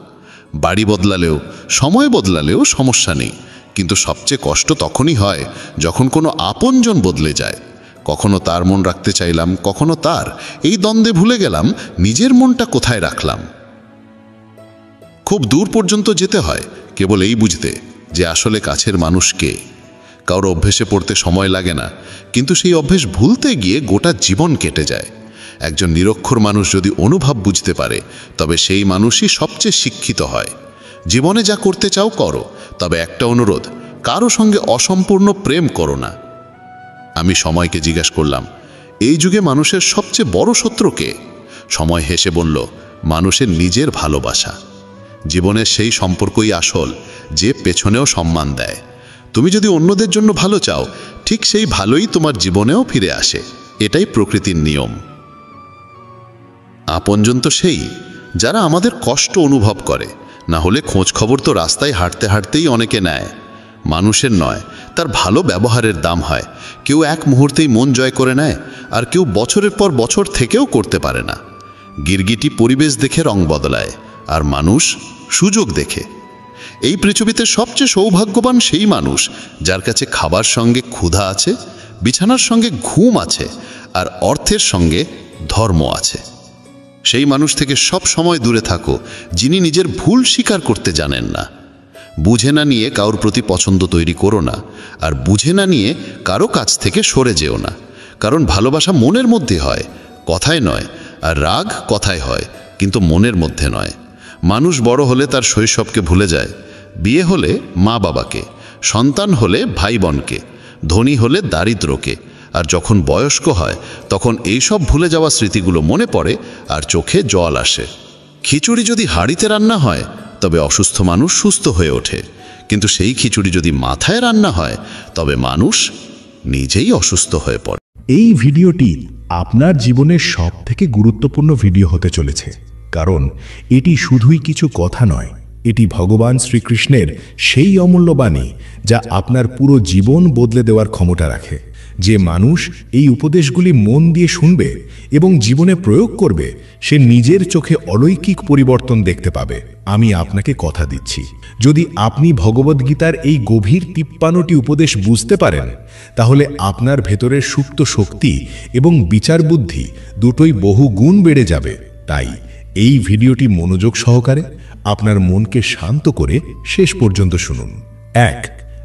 বাড়ি বদলালেও, সময় বদলালেও সমস্যা নেই, কিন্তু সবচেয়ে কষ্ট তখনই হয় যখন কোনো আপনজন বদলে যায়। কখনো তার মন রাখতে চাইলাম, কখনো তার, এই দ্বন্দ্বে ভুলে গেলাম নিজের মনটা কোথায় রাখলাম। খুব দূর পর্যন্ত যেতে হয় কেবল এই বুঝতে যে আসলে কাছের মানুষ কে। কারো অভ্যেসে পড়তে সময় লাগে না, কিন্তু সেই অভ্যেস ভুলতে গিয়ে গোটা জীবন কেটে যায়। একজন নিরক্ষর মানুষ যদি অনুভব বুঝতে পারে তবে সেই মানুষই সবচেয়ে শিক্ষিত হয়। জীবনে যা করতে চাও করো, তবে একটা অনুরোধ, কারো সঙ্গে অসম্পূর্ণ প্রেম করো না। আমি সময়কে জিজ্ঞাসা করলাম, এই যুগে মানুষের সবচেয়ে বড় শত্রু কে? সময় হেসে বলল, মানুষের নিজের ভালোবাসা। জীবনের সেই সম্পর্কই আসল যে পেছনেও সম্মান দেয়। তুমি যদি অন্যদের জন্য ভালো চাও, ঠিক সেই ভালোই তোমার জীবনেও ফিরে আসে। এটাই প্রকৃতির নিয়ম। আপনজন তো সেই যারা আমাদের কষ্ট অনুভব করে, না হলে খোঁজ খবর তো রাস্তায় হাঁটতে হাঁটতেই অনেকে নেয়। মানুষের নয়, তার ভালো ব্যবহারের দাম হয়। কেউ এক মুহূর্তেই মন জয় করে নেয়, আর কেউ বছরের পর বছর থেকেও করতে পারে না। গিরগিটি পরিবেশ দেখে রং বদলায়, আর মানুষ সুযোগ দেখে। এই পৃথিবীতে সবচেয়ে সৌভাগ্যবান সেই মানুষ যার কাছে খাবার সঙ্গে ক্ষুধা আছে, বিছানার সঙ্গে ঘুম আছে, আর অর্থের সঙ্গে ধর্ম আছে। সেই মানুষ থেকে সব সময় দূরে থাকো যিনি নিজের ভুল স্বীকার করতে জানেন না। বুঝে না নিয়ে কারোর প্রতি পছন্দ তৈরি করো না, আর বুঝে না নিয়ে কারো কাছ থেকে সরে যেও না। কারণ ভালোবাসা মনের মধ্যে হয়, কথায় নয়, আর রাগ কথায় হয়, কিন্তু মনের মধ্যে নয়। মানুষ বড় হলে তার শৈশবকে ভুলে যায়, বিয়ে হলে মা বাবাকে, সন্তান হলে ভাই বোনকে, ধনী হলে দারিদ্রকে, আর যখন বয়স্ক হয় তখন এইসব ভুলে যাওয়া স্মৃতিগুলো মনে পড়ে আর চোখে জল আসে। খিচুড়ি যদি হাঁড়িতে রান্না হয় তবে অসুস্থ মানুষ সুস্থ হয়ে ওঠে, কিন্তু সেই খিচুড়ি যদি মাথায় রান্না হয় তবে মানুষ নিজেই অসুস্থ হয়ে পড়ে। এই ভিডিওটি আপনার জীবনের সবথেকে গুরুত্বপূর্ণ ভিডিও হতে চলেছে, কারণ এটি শুধুই কিছু কথা নয়, এটি ভগবান শ্রীকৃষ্ণের সেই অমূল্য বাণী যা আপনার পুরো জীবন বদলে দেওয়ার ক্ষমতা রাখে। যে মানুষ এই উপদেশগুলি মন দিয়ে শুনবে এবং জীবনে প্রয়োগ করবে, সে নিজের চোখে অলৌকিক পরিবর্তন দেখতে পাবে। আমি আপনাকে কথা দিচ্ছি, যদি আপনি ভগবদ্গীতার এই গভীর 53টি উপদেশ বুঝতে পারেন, তাহলে আপনার ভেতরের সুপ্ত শক্তি এবং বিচার বুদ্ধি দুটোই বহু গুণ বেড়ে যাবে। তাই এই ভিডিওটি মনোযোগ সহকারে আপনার মনকে শান্ত করে শেষ পর্যন্ত শুনুন। 1.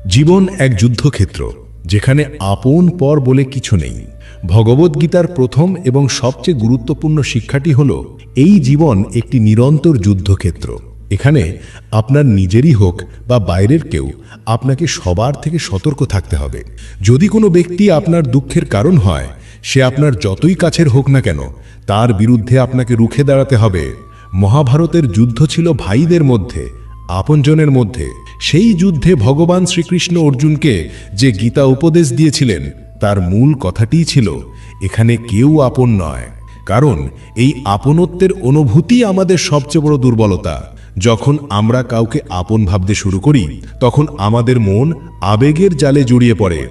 জীবন এক যুদ্ধক্ষেত্র, যেখানে আপন পর বলে কিছু নেই। ভগবদ্গীতার প্রথম এবং সবচেয়ে গুরুত্বপূর্ণ শিক্ষাটি হল, এই জীবন একটি নিরন্তর যুদ্ধক্ষেত্র। এখানে আপনার নিজেরই হোক বা বাইরের কেউ, আপনাকে সবার থেকে সতর্ক থাকতে হবে। যদি কোনো ব্যক্তি আপনার দুঃখের কারণ হয়, সে আপনার যতই কাছের হোক না কেন, তার বিরুদ্ধে আপনাকে রুখে দাঁড়াতে হবে। মহাভারতের যুদ্ধ ছিল ভাইদের মধ্যে, আপনজনের মধ্যে। সেই যুদ্ধে ভগবান শ্রীকৃষ্ণ অর্জুনকে যে গীতা উপদেশ দিয়েছিলেন, তার মূল কথাটিই ছিল, এখানে কেউ আপন নয়। কারণ এই আপনত্বের অনুভূতি আমাদের সবচেয়ে বড় দুর্বলতা। যখন আমরা কাউকে আপন ভাবতে শুরু করি, তখন আমাদের মন আবেগের জালে জড়িয়ে পড়ে।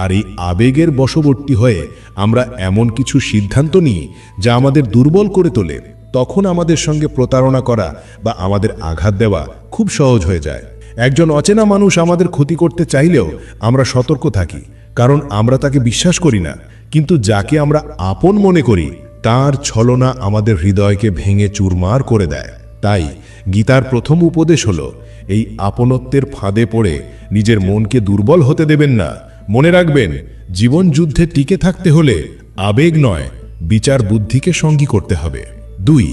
আর এই আবেগের বশবর্তী হয়ে আমরা এমন কিছু সিদ্ধান্ত নিই যা আমাদের দুর্বল করে তোলে। তখন আমাদের সঙ্গে প্রতারণা করা বা আমাদের আঘাত দেওয়া খুব সহজ হয়ে যায়। একজন অচেনা মানুষ আমাদের ক্ষতি করতে চাইলেও আমরা সতর্ক থাকি, কারণ আমরা তাকে বিশ্বাস করি না। কিন্তু যাকে আমরা আপন মনে করি, তার ছলনা আমাদের হৃদয়কে ভেঙে চুরমার করে দেয়। তাই গীতার প্রথম উপদেশ হলো, এই আপনত্বের ফাঁদে পড়ে নিজের মনকে দুর্বল হতে দেবেন না। মনে রাখবেন, জীবন যুদ্ধে টিকে থাকতে হলে আবেগ নয়, বিচার বুদ্ধিকে সঙ্গী করতে হবে। 2.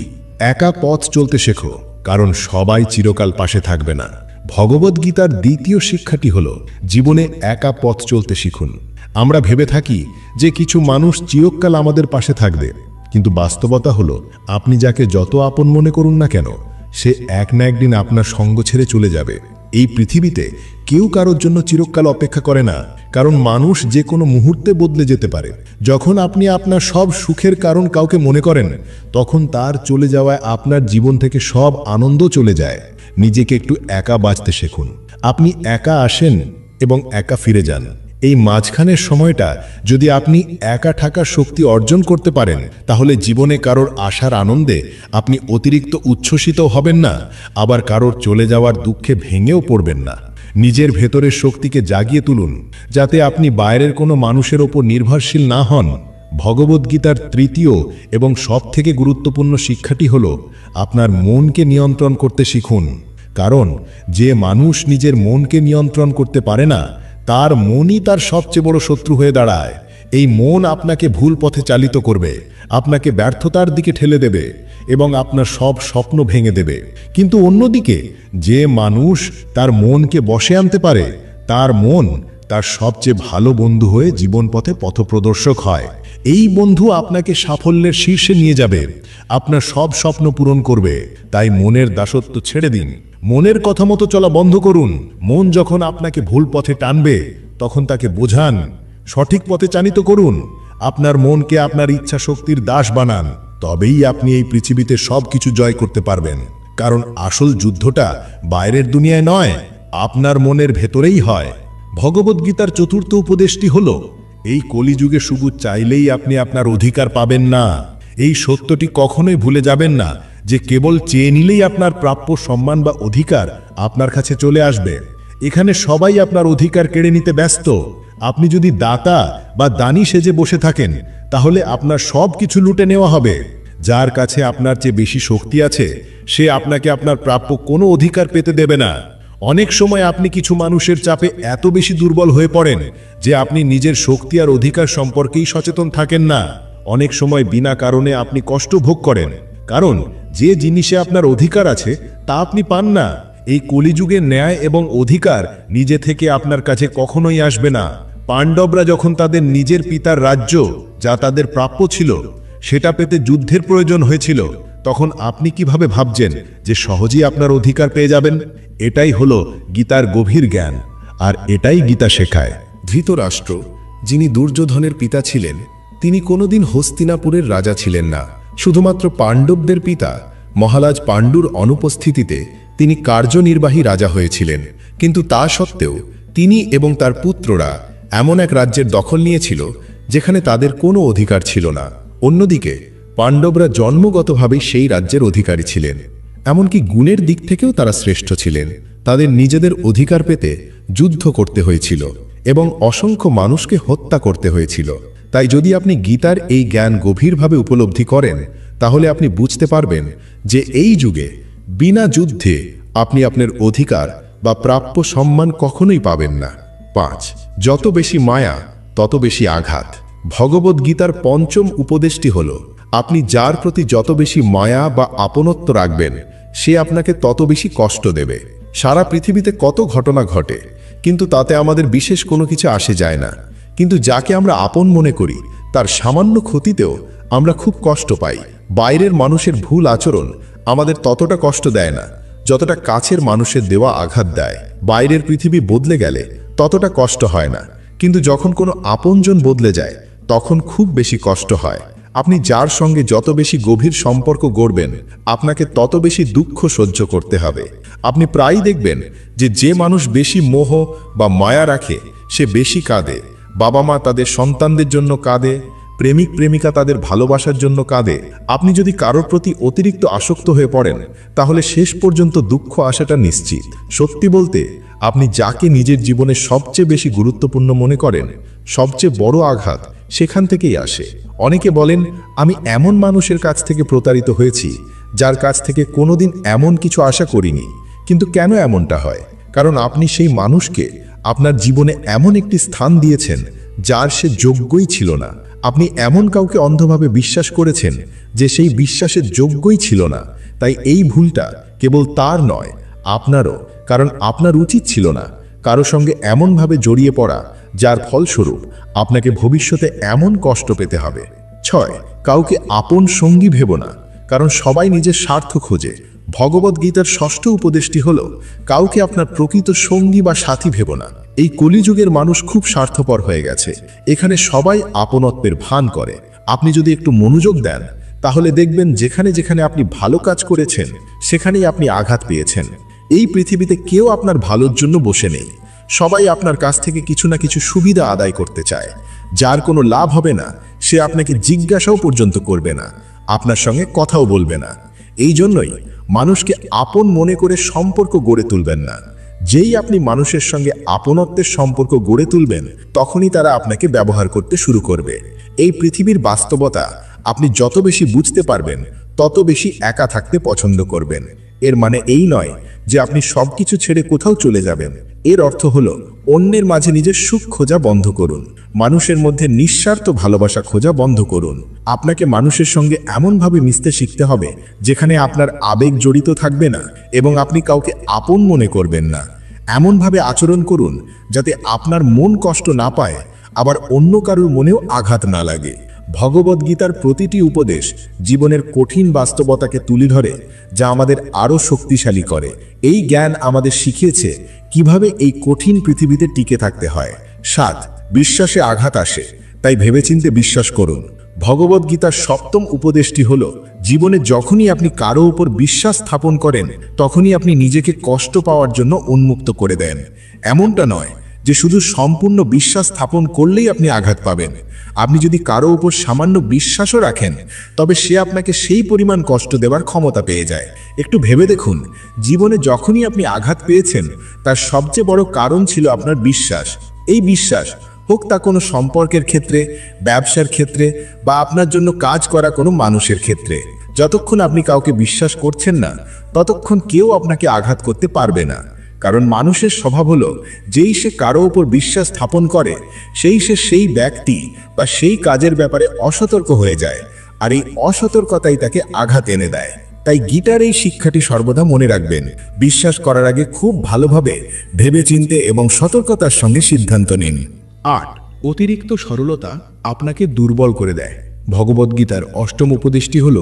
একা পথ চলতে শেখো, কারণ সবাই চিরকাল পাশে থাকবে না। ভগবদ্গীতার দ্বিতীয় শিক্ষাটি হল, জীবনে একা পথ চলতে শিখুন। আমরা ভেবে থাকি যে কিছু মানুষ চিরকাল আমাদের পাশে থাকবে, কিন্তু বাস্তবতা হলো, আপনি যাকে যত আপন মনে করুন না কেন, সে এক না একদিন আপনার সঙ্গ ছেড়ে চলে যাবে। এই পৃথিবীতে কেউ কারোর জন্য চিরকাল অপেক্ষা করে না, কারণ মানুষ যে কোনো মুহূর্তে বদলে যেতে পারে। যখন আপনি আপনার সব সুখের কারণ কাউকে মনে করেন, তখন তার চলে যাওয়ায় আপনার জীবন থেকে সব আনন্দ চলে যায়। নিজেকে একটু একা বাঁচতে শিখুন। আপনি একা আসেন এবং একা ফিরে যান। এই মাঝখানের সময়টা যদি আপনি একা থাকার শক্তি অর্জন করতে পারেন, তাহলে জীবনে কারোর আসার আনন্দে আপনি অতিরিক্ত উচ্ছ্বসিত হবেন না, আবার কারোর চলে যাওয়ার দুঃখে ভেঙেও পড়বেন না। নিজের ভেতরের শক্তিকে জাগিয়ে তুলুন, যাতে আপনি বাইরের কোনো মানুষের ওপর নির্ভরশীল না হন। ভগবদ্গীতার তৃতীয় এবং সবথেকে গুরুত্বপূর্ণ শিক্ষাটি হল, আপনার মনকে নিয়ন্ত্রণ করতে শিখুন। কারণ যে মানুষ নিজের মনকে নিয়ন্ত্রণ করতে পারে না, তার মনই তার সবচেয়ে বড় শত্রু হয়ে দাঁড়ায়। এই মন আপনাকে ভুল পথে চালিত করবে, আপনাকে ব্যর্থতার দিকে ঠেলে দেবে এবং আপনার সব স্বপ্ন ভেঙে দেবে। কিন্তু অন্যদিকে যে মানুষ তার মনকে বশে আনতে পারে, তার মন তার সবচেয়ে ভালো বন্ধু হয়ে জীবন পথে পথপ্রদর্শক হয়। এই বন্ধু আপনাকে সাফল্যের শীর্ষে নিয়ে যাবে, আপনার সব স্বপ্ন পূরণ করবে। তাই মনের দাসত্ব ছেড়ে দিন, মনের কথা মতো চলা বন্ধ করুন। মন যখন আপনাকে ভুল পথে টানবে, তখন তাকে বোঝান, সঠিক পথে চালিত করুন। আপনার মনকে আপনার ইচ্ছা শক্তির দাস বানান, তবেই আপনি এই পৃথিবীতে সবকিছু জয় করতে পারবেন। কারণ আসল যুদ্ধটা বাইরের দুনিয়ায় নয়, আপনার মনের ভেতরেই হয়। ভগবদ্গীতার চতুর্থ উপদেশটি হল, এই কলিযুগে শুধু চাইলেই আপনি আপনার অধিকার পাবেন না। এই সত্যটি কখনোই ভুলে যাবেন না যে কেবল চেয়ে নিলেই আপনার প্রাপ্য সম্মান বা অধিকার আপনার কাছে চলে আসবে। এখানে সবাই আপনার অধিকার কেড়ে নিতে ব্যস্ত। আপনি যদি দাতা বা দানী সেজে বসে থাকেন, তাহলে আপনার সব কিছু লুটে নেওয়া হবে। যার কাছে আপনার চেয়ে বেশি শক্তি আছে, সে আপনাকে আপনার প্রাপ্য কোনো অধিকার পেতে দেবে না। অনেক সময় আপনি কিছু মানুষের চাপে এত বেশি দুর্বল হয়ে পড়েন যে আপনি নিজের শক্তি আর অধিকার সম্পর্কেই সচেতন থাকেন না। অনেক সময় বিনা কারণে আপনি কষ্ট ভোগ করেন, কারণ যে জিনিসে আপনার অধিকার আছে তা আপনি পান না। এই কলিযুগে ন্যায় এবং অধিকার নিজে থেকে আপনার কাছে কখনোই আসবে না। পাণ্ডবরা যখন তাদের নিজের পিতার রাজ্য, যা তাদের প্রাপ্য ছিল, সেটা পেতে যুদ্ধের প্রয়োজন হয়েছিল, তখন আপনি কিভাবে ভাবছেন যে সহজেই আপনার অধিকার পেয়ে যাবেন? এটাই হলো গীতার গভীর জ্ঞান, আর এটাই গীতা শেখায়। ধৃতরাষ্ট্র, যিনি দুর্যোধনের পিতা ছিলেন, তিনি কোনোদিন হস্তিনাপুরের রাজা ছিলেন না। শুধুমাত্র পাণ্ডবদের পিতা মহারাজ পাণ্ডুর অনুপস্থিতিতে তিনি কার্যনির্বাহী রাজা হয়েছিলেন, কিন্তু তা সত্ত্বেও তিনি এবং তার পুত্ররা এমন এক রাজ্যের দখল নিয়েছিল যেখানে তাদের কোনো অধিকার ছিল না। অন্যদিকে পাণ্ডবরা জন্মগতভাবেই সেই রাজ্যের অধিকারী ছিলেন। এমনকি গুণের দিক থেকেও তারা শ্রেষ্ঠ ছিলেন। তাদের নিজেদের অধিকার পেতে যুদ্ধ করতে হয়েছিল এবং অসংখ্য মানুষকে হত্যা করতে হয়েছিল। তাই যদি আপনি গীতার এই জ্ঞান গভীরভাবে উপলব্ধি করেন, তাহলে আপনি বুঝতে পারবেন যে এই যুগে বিনা যুদ্ধে আপনি আপনার অধিকার বা প্রাপ্য সম্মান কখনোই পাবেন না। 5, যত বেশি মায়া তত বেশি আঘাত। ভগবদ্গীতার পঞ্চম উপদেশটি হল, আপনি যার প্রতি যত বেশি মায়া বা আপনত্ব রাখবেন, সে আপনাকে তত বেশি কষ্ট দেবে। সারা পৃথিবীতে কত ঘটনা ঘটে, কিন্তু তাতে আমাদের বিশেষ কোনো কিছু আসে যায় না। কিন্তু যাকে আমরা আপন মনে করি, তার সামান্য ক্ষতিতেও আমরা খুব কষ্ট পাই। বাইরের মানুষের ভুল আচরণ আমাদের ততটা কষ্ট দেয় না যতটা কাছের মানুষের দেওয়া আঘাত দেয়। বাইরের পৃথিবী বদলে গেলে ততটা কষ্ট হয় না, কিন্তু যখন কোনো আপনজন বদলে যায় তখন খুব বেশি কষ্ট হয়। আপনি যার সঙ্গে যত বেশি গভীর সম্পর্ক গড়বেন, আপনাকে তত বেশি দুঃখ সহ্য করতে হবে। আপনি প্রায়ই দেখবেন যে মানুষ বেশি মোহ বা মায়া রাখে সে বেশি কাঁদে। বাবা মা তাদের সন্তানদের জন্য কাঁদে, প্রেমিক প্রেমিকা তাদের ভালোবাসার জন্য কাঁদে। আপনি যদি কারোর প্রতি অতিরিক্ত আসক্ত হয়ে পড়েন, তাহলে শেষ পর্যন্ত দুঃখ আসাটা নিশ্চিত। সত্যি বলতে, আপনি যাকে নিজের জীবনে সবচেয়ে বেশি গুরুত্বপূর্ণ মনে করেন, সবচেয়ে বড় আঘাত সেখান থেকেই আসে। অনেকে বলেন, আমি এমন মানুষের কাছ থেকে প্রতারিত হয়েছি যার কাছ থেকে কোনোদিন এমন কিছু আশা করিনি। কিন্তু কেন এমনটা হয়? কারণ আপনি সেই মানুষকে আপনার জীবনে এমন একটি স্থান দিয়েছেন যার সে যোগ্যই ছিল না। আপনি এমন কাউকে অন্ধভাবে বিশ্বাস করেছেন যে সেই বিশ্বাসের যোগ্যই ছিল না। তাই এই ভুলটা কেবল তার নয়, আপনারও। কারণ আপনার উচিত ছিল না কারো সঙ্গে এমনভাবে জড়িয়ে পড়া যার ফলস্বরূপ আপনাকে ভবিষ্যতে এমন কষ্ট পেতে হবে। 6, কাউকে আপন সঙ্গী ভেবো না, কারণ সবাই নিজের স্বার্থ খোঁজে। ভগবদ্গীতার ষষ্ঠ উপদেশটি হল, কাউকে আপনার প্রকৃত সঙ্গী বা সাথী ভেবো না। এই কলিযুগের মানুষ খুব স্বার্থপর হয়ে গেছে। এখানে সবাই আপনত্বের ভান করে। আপনি যদি একটু মনোযোগ দেন, তাহলে দেখবেন যেখানে যেখানে আপনি ভালো কাজ করেছেন, সেখানেই আপনি আঘাত পেয়েছেন। এই পৃথিবীতে কেউ আপনার ভালোর জন্য বসে নেই। সবাই আপনার কাছ থেকে কিছু না কিছু সুবিধা আদায় করতে চায়। যার কোনো লাভ হবে না, সে আপনাকে জিজ্ঞাসাও পর্যন্ত করবে না, আপনার সঙ্গে কথাও বলবে না। এই জন্যই মানুষকে আপন মনে করে সম্পর্ক গড়ে তুলবেন না। যেই আপনি মানুষের সঙ্গে আপনত্বের সম্পর্ক গড়ে তুলবেন, তখনই তারা আপনাকে ব্যবহার করতে শুরু করবে। এই পৃথিবীর বাস্তবতা আপনি যত বেশি বুঝতে পারবেন, তত বেশি একা থাকতে পছন্দ করবেন। এর মানে এই নয় যে আপনি সবকিছু ছেড়ে কোথাও চলে যাবেন। এর অর্থ হলো, অন্যের মাঝে নিজের সুখ খোঁজা বন্ধ করুন। মানুষের মধ্যে নিঃস্বার্থ ভালোবাসা খোঁজা বন্ধ করুন। আপনাকে মানুষের সঙ্গে এমনভাবে মিশতে শিখতে হবে যেখানে আপনার আবেগ জড়িত থাকবে না এবং আপনি কাউকে আপন মনে করবেন না। এমনভাবে আচরণ করুন যাতে আপনার মন কষ্ট না পায়, আবার অন্য কারোর মনেও আঘাত না লাগে। ভগবদ্গীতার প্রতিটি উপদেশ জীবনের কঠিন বাস্তবতাকে তুলে ধরে, যা আমাদের আরও শক্তিশালী করে। এই জ্ঞান আমাদের শিখিয়েছে কিভাবে এই কঠিন পৃথিবীতে টিকে থাকতে হয়। 7, বিশ্বাসে আঘাত আসে, তাই ভেবেচিন্তে বিশ্বাস করুন। ভগবদ্গীতার সপ্তম উপদেশটি হল, জীবনে যখনই আপনি কারো উপর বিশ্বাস স্থাপন করেন, তখনই আপনি নিজেকে কষ্ট পাওয়ার জন্য উন্মুক্ত করে দেন। এমনটা নয় যে শুধু সম্পূর্ণ বিশ্বাস স্থাপন করলেই আপনি আঘাত পাবেন। আপনি যদি কারো উপর সামান্য বিশ্বাসও রাখেন, তবে সে আপনাকে সেই পরিমাণ কষ্ট দেওয়ার ক্ষমতা পেয়ে যায়। একটু ভেবে দেখুন, জীবনে যখনই আপনি আঘাত পেয়েছেন, তার সবচেয়ে বড় কারণ ছিল আপনার বিশ্বাস। এই বিশ্বাস হোক তা কোনো সম্পর্কের ক্ষেত্রে, ব্যবসার ক্ষেত্রে, বা আপনার জন্য কাজ করা কোনো মানুষের ক্ষেত্রে। যতক্ষণ আপনি কাউকে বিশ্বাস করছেন না, ততক্ষণ কেউ আপনাকে আঘাত করতে পারবে না। কারণ মানুষের স্বভাব হলো, যেই সে কারো উপর বিশ্বাস স্থাপন করে, সেই ব্যক্তি বা সেই কাজের ব্যাপারে অসতর্ক হয়ে যায়, আর এই অসতর্কতাই তাকে আঘাত এনে দেয়। তাই গীতার এই শিক্ষাটি সর্বদা মনে রাখবেন। বিশ্বাস করার আগে খুব ভালোভাবে ভেবেচিন্তে এবং সতর্কতার সঙ্গে সিদ্ধান্ত নিন। 8, অতিরিক্ত সরলতা আপনাকে দুর্বল করে দেয়। ভগবদ্গীতার অষ্টম উপদেশটি হল,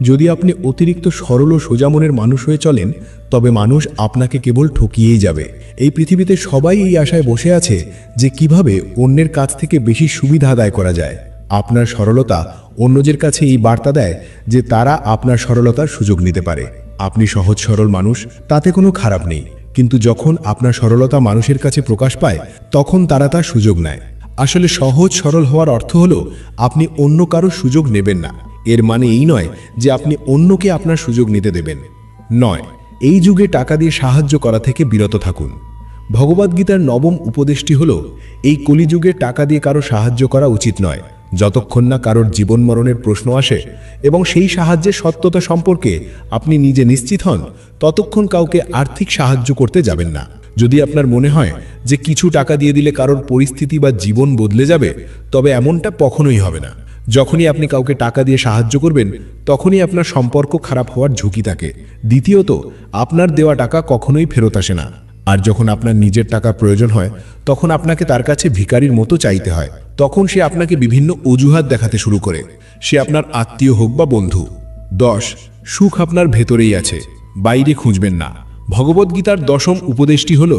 যদি আপনি অতিরিক্ত সরল ও সোজা মনের মানুষ হয়ে চলেন, তবে মানুষ আপনাকে কেবল ঠকিয়েই যাবে। এই পৃথিবীতে সবাই এই আশায় বসে আছে যে কিভাবে অন্যের কাছ থেকে বেশি সুবিধা আদায় করা যায়। আপনার সরলতা অন্যদের কাছে এই বার্তা দেয় যে তারা আপনার সরলতার সুযোগ নিতে পারে। আপনি সহজ সরল মানুষ, তাতে কোনো খারাপ নেই, কিন্তু যখন আপনার সরলতা মানুষের কাছে প্রকাশ পায় তখন তারা তার সুযোগ নেয়। আসলে সহজ সরল হওয়ার অর্থ হলো আপনি অন্য কারো সুযোগ নেবেন না। এর মানে এই নয় যে আপনি অন্যকে আপনার সুযোগ নিতে দেবেন। নয়, এই যুগে টাকা দিয়ে সাহায্য করা থেকে বিরত থাকুন। ভগবদ্গীতার নবম উপদেশটি হল এই কলিযুগে টাকা দিয়ে কারো সাহায্য করা উচিত নয়, যতক্ষণ না কারোর জীবন মরণের প্রশ্ন আসে এবং সেই সাহায্যের সত্যতা সম্পর্কে আপনি নিজে নিশ্চিত হন, ততক্ষণ কাউকে আর্থিক সাহায্য করতে যাবেন না। যদি আপনার মনে হয় যে কিছু টাকা দিয়ে দিলে কারোর পরিস্থিতি বা জীবন বদলে যাবে, তবে এমনটা কখনোই হবে না। যখনই আপনি কাউকে টাকা দিয়ে সাহায্য করবেন তখনই আপনার সম্পর্ক খারাপ হওয়ার ঝুঁকি থাকে। দ্বিতীয়ত, আপনার দেওয়া টাকা কখনোই ফেরত আসে না। আর যখন আপনার নিজের টাকা প্রয়োজন হয় তখন আপনাকে তার কাছে ভিখারির মতো চাইতে হয়। তখন সে আপনাকে বিভিন্ন অজুহাত দেখাতে শুরু করে, সে আপনার আত্মীয় হোক বা বন্ধু। 10, সুখ আপনার ভেতরেই আছে, বাইরে খুঁজবেন না। ভগবদ্গীতার দশম উপদেশটি হল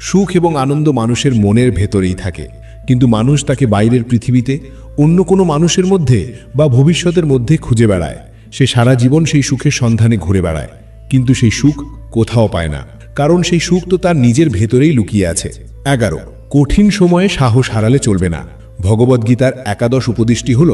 সুখ এবং আনন্দ মানুষের মনের ভেতরেই থাকে, কিন্তু মানুষ তাকে বাইরের পৃথিবীতে অন্য কোনো মানুষের মধ্যে বা ভবিষ্যতের মধ্যে খুঁজে বেড়ায়। সে সারা জীবন সেই সুখের সন্ধানে ঘুরে বেড়ায়, কিন্তু সেই সুখ কোথাও পায় না, কারণ সেই সুখ তো তার নিজের ভেতরেই লুকিয়ে আছে। 11, কঠিন সময়ে সাহস হারালে চলবে না। ভগবদ্গীতার একাদশ উপদেশটি হল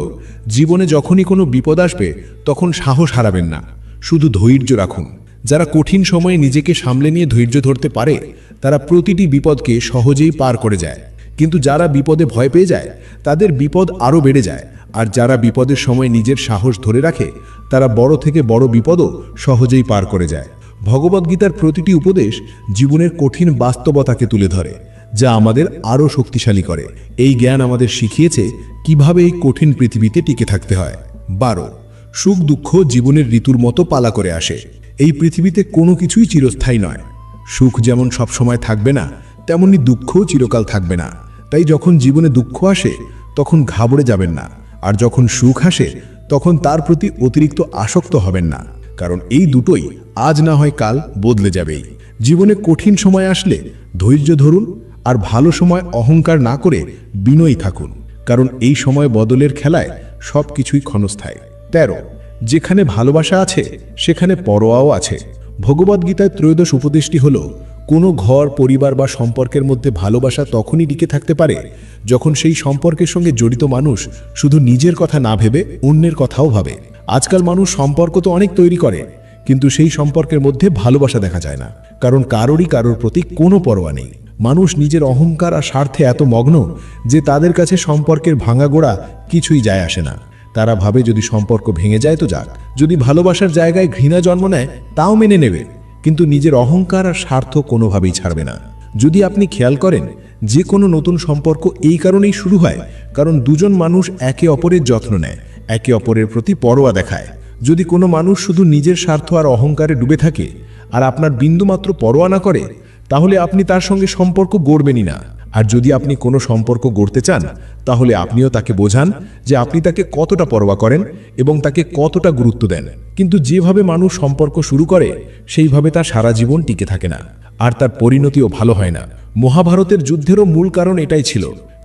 জীবনে যখনই কোনো বিপদ আসবে তখন সাহস হারাবেন না, শুধু ধৈর্য রাখুন। যারা কঠিন সময়ে নিজেকে সামলে নিয়ে ধৈর্য ধরতে পারে তারা প্রতিটি বিপদকে সহজেই পার করে যায়, কিন্তু যারা বিপদে ভয় পেয়ে যায় তাদের বিপদ আরও বেড়ে যায়। আর যারা বিপদের সময় নিজের সাহস ধরে রাখে তারা বড় থেকে বড় বিপদও সহজেই পার করে যায়। ভগবদ্গীতার প্রতিটি উপদেশ জীবনের কঠিন বাস্তবতাকে তুলে ধরে, যা আমাদের আরও শক্তিশালী করে। এই জ্ঞান আমাদের শিখিয়েছে কিভাবে এই কঠিন পৃথিবীতে টিকে থাকতে হয়। 12, সুখ দুঃখ জীবনের ঋতুর মতো পালা করে আসে। এই পৃথিবীতে কোনো কিছুই চিরস্থায়ী নয়। সুখ যেমন সবসময় থাকবে না, তেমনি দুঃখও চিরকাল থাকবে না। তাই যখন জীবনে দুঃখ আসে তখন ঘাবড়ে যাবেন না, আর যখন সুখ আসে তখন তার প্রতি অতিরিক্ত আসক্ত হবেন না, কারণ এই দুটোই আজ না হয় কাল বদলে যাবেই। জীবনে কঠিন সময় আসলে ধৈর্য ধরুন, আর ভালো সময় অহংকার না করে বিনয়ী থাকুন, কারণ এই সময় বদলের খেলায় সব কিছুই ক্ষণস্থায়ী। 13, যেখানে ভালোবাসা আছে সেখানে পরোয়াও আছে। ভগবদ্গীতায় ত্রয়োদশ উপদেশটি হল কোনো ঘর, পরিবার বা সম্পর্কের মধ্যে ভালোবাসা তখনই টিকে থাকতে পারে যখন সেই সম্পর্কের সঙ্গে জড়িত মানুষ শুধু নিজের কথা না ভেবে অন্যের কথাও ভাবে। আজকাল মানুষ সম্পর্ক তো অনেক তৈরি করে, কিন্তু সেই সম্পর্কের মধ্যে ভালোবাসা দেখা যায় না, কারণ কারোর প্রতি কোনো পরোয়া নেই। মানুষ নিজের অহংকার আর স্বার্থে এত মগ্ন যে তাদের কাছে সম্পর্কের ভাঙাগোড়া কিছুই যায় আসে না। তারা ভাবে যদি সম্পর্ক ভেঙে যায় তো যাক, যদি ভালোবাসার জায়গায় ঘৃণা জন্ম নেয় তাও মেনে নেবে, কিন্তু নিজের অহংকার আর স্বার্থ কোনোভাবেই ছাড়বে না। যদি আপনি খেয়াল করেন যে কোনো নতুন সম্পর্ক এই কারণেই শুরু হয় কারণ দুজন মানুষ একে অপরের যত্ন নেয়, একে অপরের প্রতি পরোয়া দেখায়। যদি কোনো মানুষ শুধু নিজের স্বার্থ আর অহংকারে ডুবে থাকে আর আপনার বিন্দুমাত্র পরোয়া না করে, তাহলে আপনি তার সঙ্গে সম্পর্ক গড়বেনই না। আর যদি আপনি কোনো সম্পর্ক গড়তে চান তাহলে আপনিও তাকে বোঝান যে আপনি তাকে কতটা পরোয়া করেন এবং তাকে কতটা গুরুত্ব দেন। কিন্তু যেভাবে মানুষ সম্পর্ক শুরু করে সেইভাবে তার সারা জীবন টিকে থাকে না, আর তার পরিণতিও ভালো হয় না। মহাভারতের যুদ্ধেরও মূল কারণ এটাই ছিল।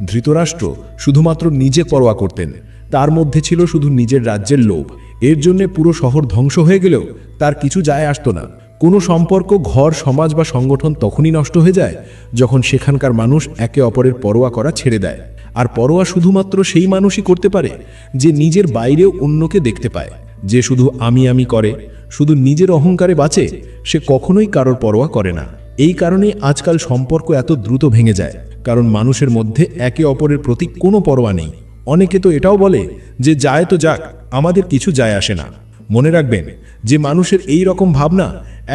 ধৃতরাষ্ট্র শুধুমাত্র নিজে পরোয়া করতেন, তার মধ্যে ছিল শুধু নিজের রাজ্যের লোভ। এর জন্য পুরো শহর ধ্বংস হয়ে গেলেও তার কিছু যায় আসতো না। কোনো সম্পর্ক, ঘর, সমাজ বা সংগঠন তখনই নষ্ট হয়ে যায় যখন সেখানকার মানুষ একে অপরের পরোয়া করা ছেড়ে দেয়। আর পরোয়া শুধুমাত্র সেই মানুষই করতে পারে যে নিজের বাইরেও অন্যকে দেখতে পায়। যে শুধু আমি করে, শুধু নিজের অহংকারে বাঁচে, সে কখনোই কারোর পরোয়া করে না। এই কারণে আজকাল সম্পর্ক এত দ্রুত ভেঙে যায়, কারণ মানুষের মধ্যে একে অপরের প্রতি কোনো পরোয়া নেই। অনেকে তো এটাও বলে যে যায় তো যাক, আমাদের কিছু যায় আসে না। মনে রাখবেন যে মানুষের এই রকম ভাবনা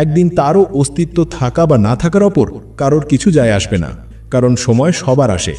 একদিন তারও অস্তিত্ব থাকা বা না থাকার ওপর কারোর কিছু যায় আসবে না, কারণ সময় সবার আসে।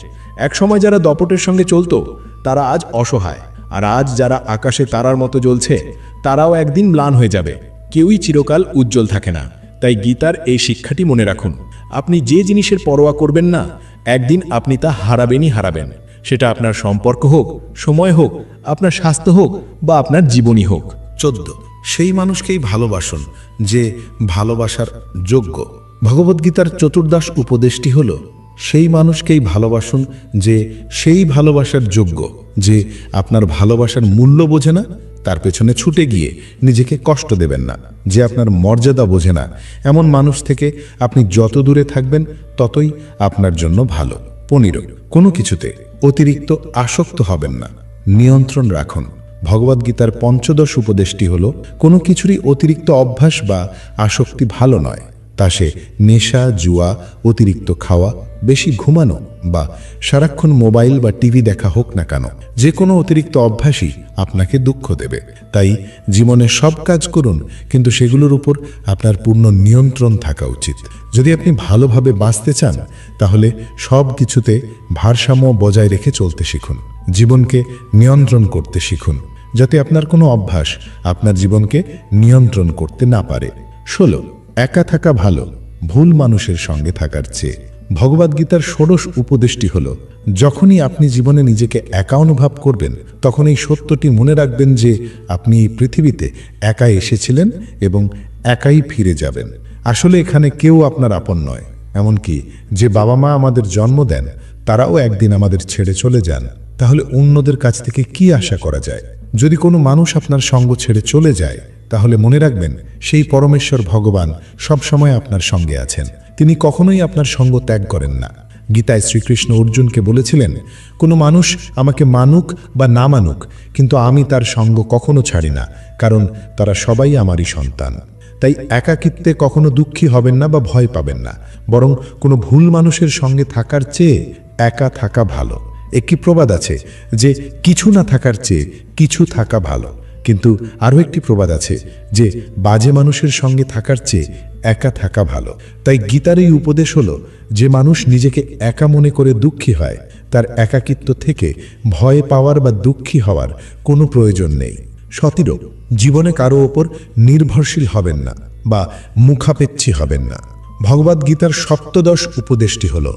এক সময় যারা দপটের সঙ্গে চলতো তারা আজ অসহায়, আর আজ যারা আকাশে তারার মতো জ্বলছে তারাও একদিন ম্লান হয়ে যাবে। কেউই চিরকাল উজ্জ্বল থাকে না। তাই গীতার এই শিক্ষাটি মনে রাখুন, আপনি যে জিনিসের পরোয়া করবেন না একদিন আপনি তা হারাবেন। সেটা আপনার সম্পর্ক হোক, সময় হোক, আপনার স্বাস্থ্য হোক বা আপনার জীবনই হোক। 14, সেই মানুষকেই ভালোবাসুন যে ভালোবাসার যোগ্য। ভগবদ্গীতার চতুর্দশ উপদেশটি হল সেই মানুষকেই ভালোবাসুন যে সেই ভালোবাসার যোগ্য, যে আপনার ভালোবাসার মূল্য বোঝে না, তার পেছনে ছুটে গিয়ে নিজেকে কষ্ট দেবেন না। যে আপনার মর্যাদা বোঝে না এমন মানুষ থেকে আপনি যত দূরে থাকবেন ততই আপনার জন্য ভালো। 15 কোনো কিছুতে অতিরিক্ত আসক্ত হবেন না, নিয়ন্ত্রণ রাখুন। ভগবদ্গীতার পঞ্চদশ উপদেশটি হল কোনো কিছুরই অতিরিক্ত অভ্যাস বা আসক্তি ভালো নয়, তা সে নেশা, জুয়া, অতিরিক্ত খাওয়া, বেশি ঘুমানো বা সারাক্ষণ মোবাইল বা টিভি দেখা হোক না কেন, যে কোনো অতিরিক্ত অভ্যাসই আপনাকে দুঃখ দেবে। তাই জীবনে সব কাজ করুন, কিন্তু সেগুলোর উপর আপনার পূর্ণ নিয়ন্ত্রণ থাকা উচিত। যদি আপনি ভালোভাবে বাঁচতে চান তাহলে সব কিছুতে ভারসাম্য বজায় রেখে চলতে শিখুন। জীবনকে নিয়ন্ত্রণ করতে শিখুন, যাতে আপনার কোনো অভ্যাস আপনার জীবনকে নিয়ন্ত্রণ করতে না পারে। 16 একা থাকা ভালো ভুল মানুষের সঙ্গে থাকার চেয়ে। ভগবদ্গীতার ষোড়শ উপদেশটি হল, যখনই আপনি জীবনে নিজেকে একা অনুভব করবেন তখন এই সত্যটি মনে রাখবেন যে আপনি এই পৃথিবীতে একা এসেছিলেন এবং একাই ফিরে যাবেন। আসলে এখানে কেউ আপনার আপন নয়, এমনকি যে বাবা মা আমাদের জন্ম দেন তারাও একদিন আমাদের ছেড়ে চলে যান। তাহলে অন্যদের কাছ থেকে কি আশা করা যায়? যদি কোনো মানুষ আপনার সঙ্গ ছেড়ে চলে যায় তাহলে মনে রাখবেন সেই পরমেশ্বর ভগবান সবসময় আপনার সঙ্গে আছেন। তিনি কখনোই আপনার সঙ্গ ত্যাগ করেন না। গীতায় শ্রীকৃষ্ণ অর্জুনকে বলেছিলেন, কোনো মানুষ আমাকে মানুক বা না মানুক, কিন্তু আমি তার সঙ্গ কখনো ছাড়ি না, কারণ তারা সবাই আমারই সন্তান। তাই একাকিত্বে কখনো দুঃখী হবেন না বা ভয় পাবেন না, বরং কোনো ভুল মানুষের সঙ্গে থাকার চেয়ে একা থাকা ভালো। একটি প্রবাদ আছে যে কিছু না থাকার চেয়ে কিছু থাকা ভালো, কিন্তু আরও একটি প্রবাদ আছে যে বাজে মানুষের সঙ্গে থাকার চেয়ে একা থাকা ভালো। তাই গীতার এই উপদেশ হলো, যে মানুষ নিজেকে একা মনে করে দুঃখী হয় তার একাকিত্ব থেকে ভয় পাওয়ার বা দুঃখী হওয়ার কোনো প্রয়োজন নেই। 17 জীবনে কারো ওপর নির্ভরশীল হবেন না বা মুখাপেক্ষী হবেন না। ভগবদ্গীতার সপ্তদশ উপদেশটি হল,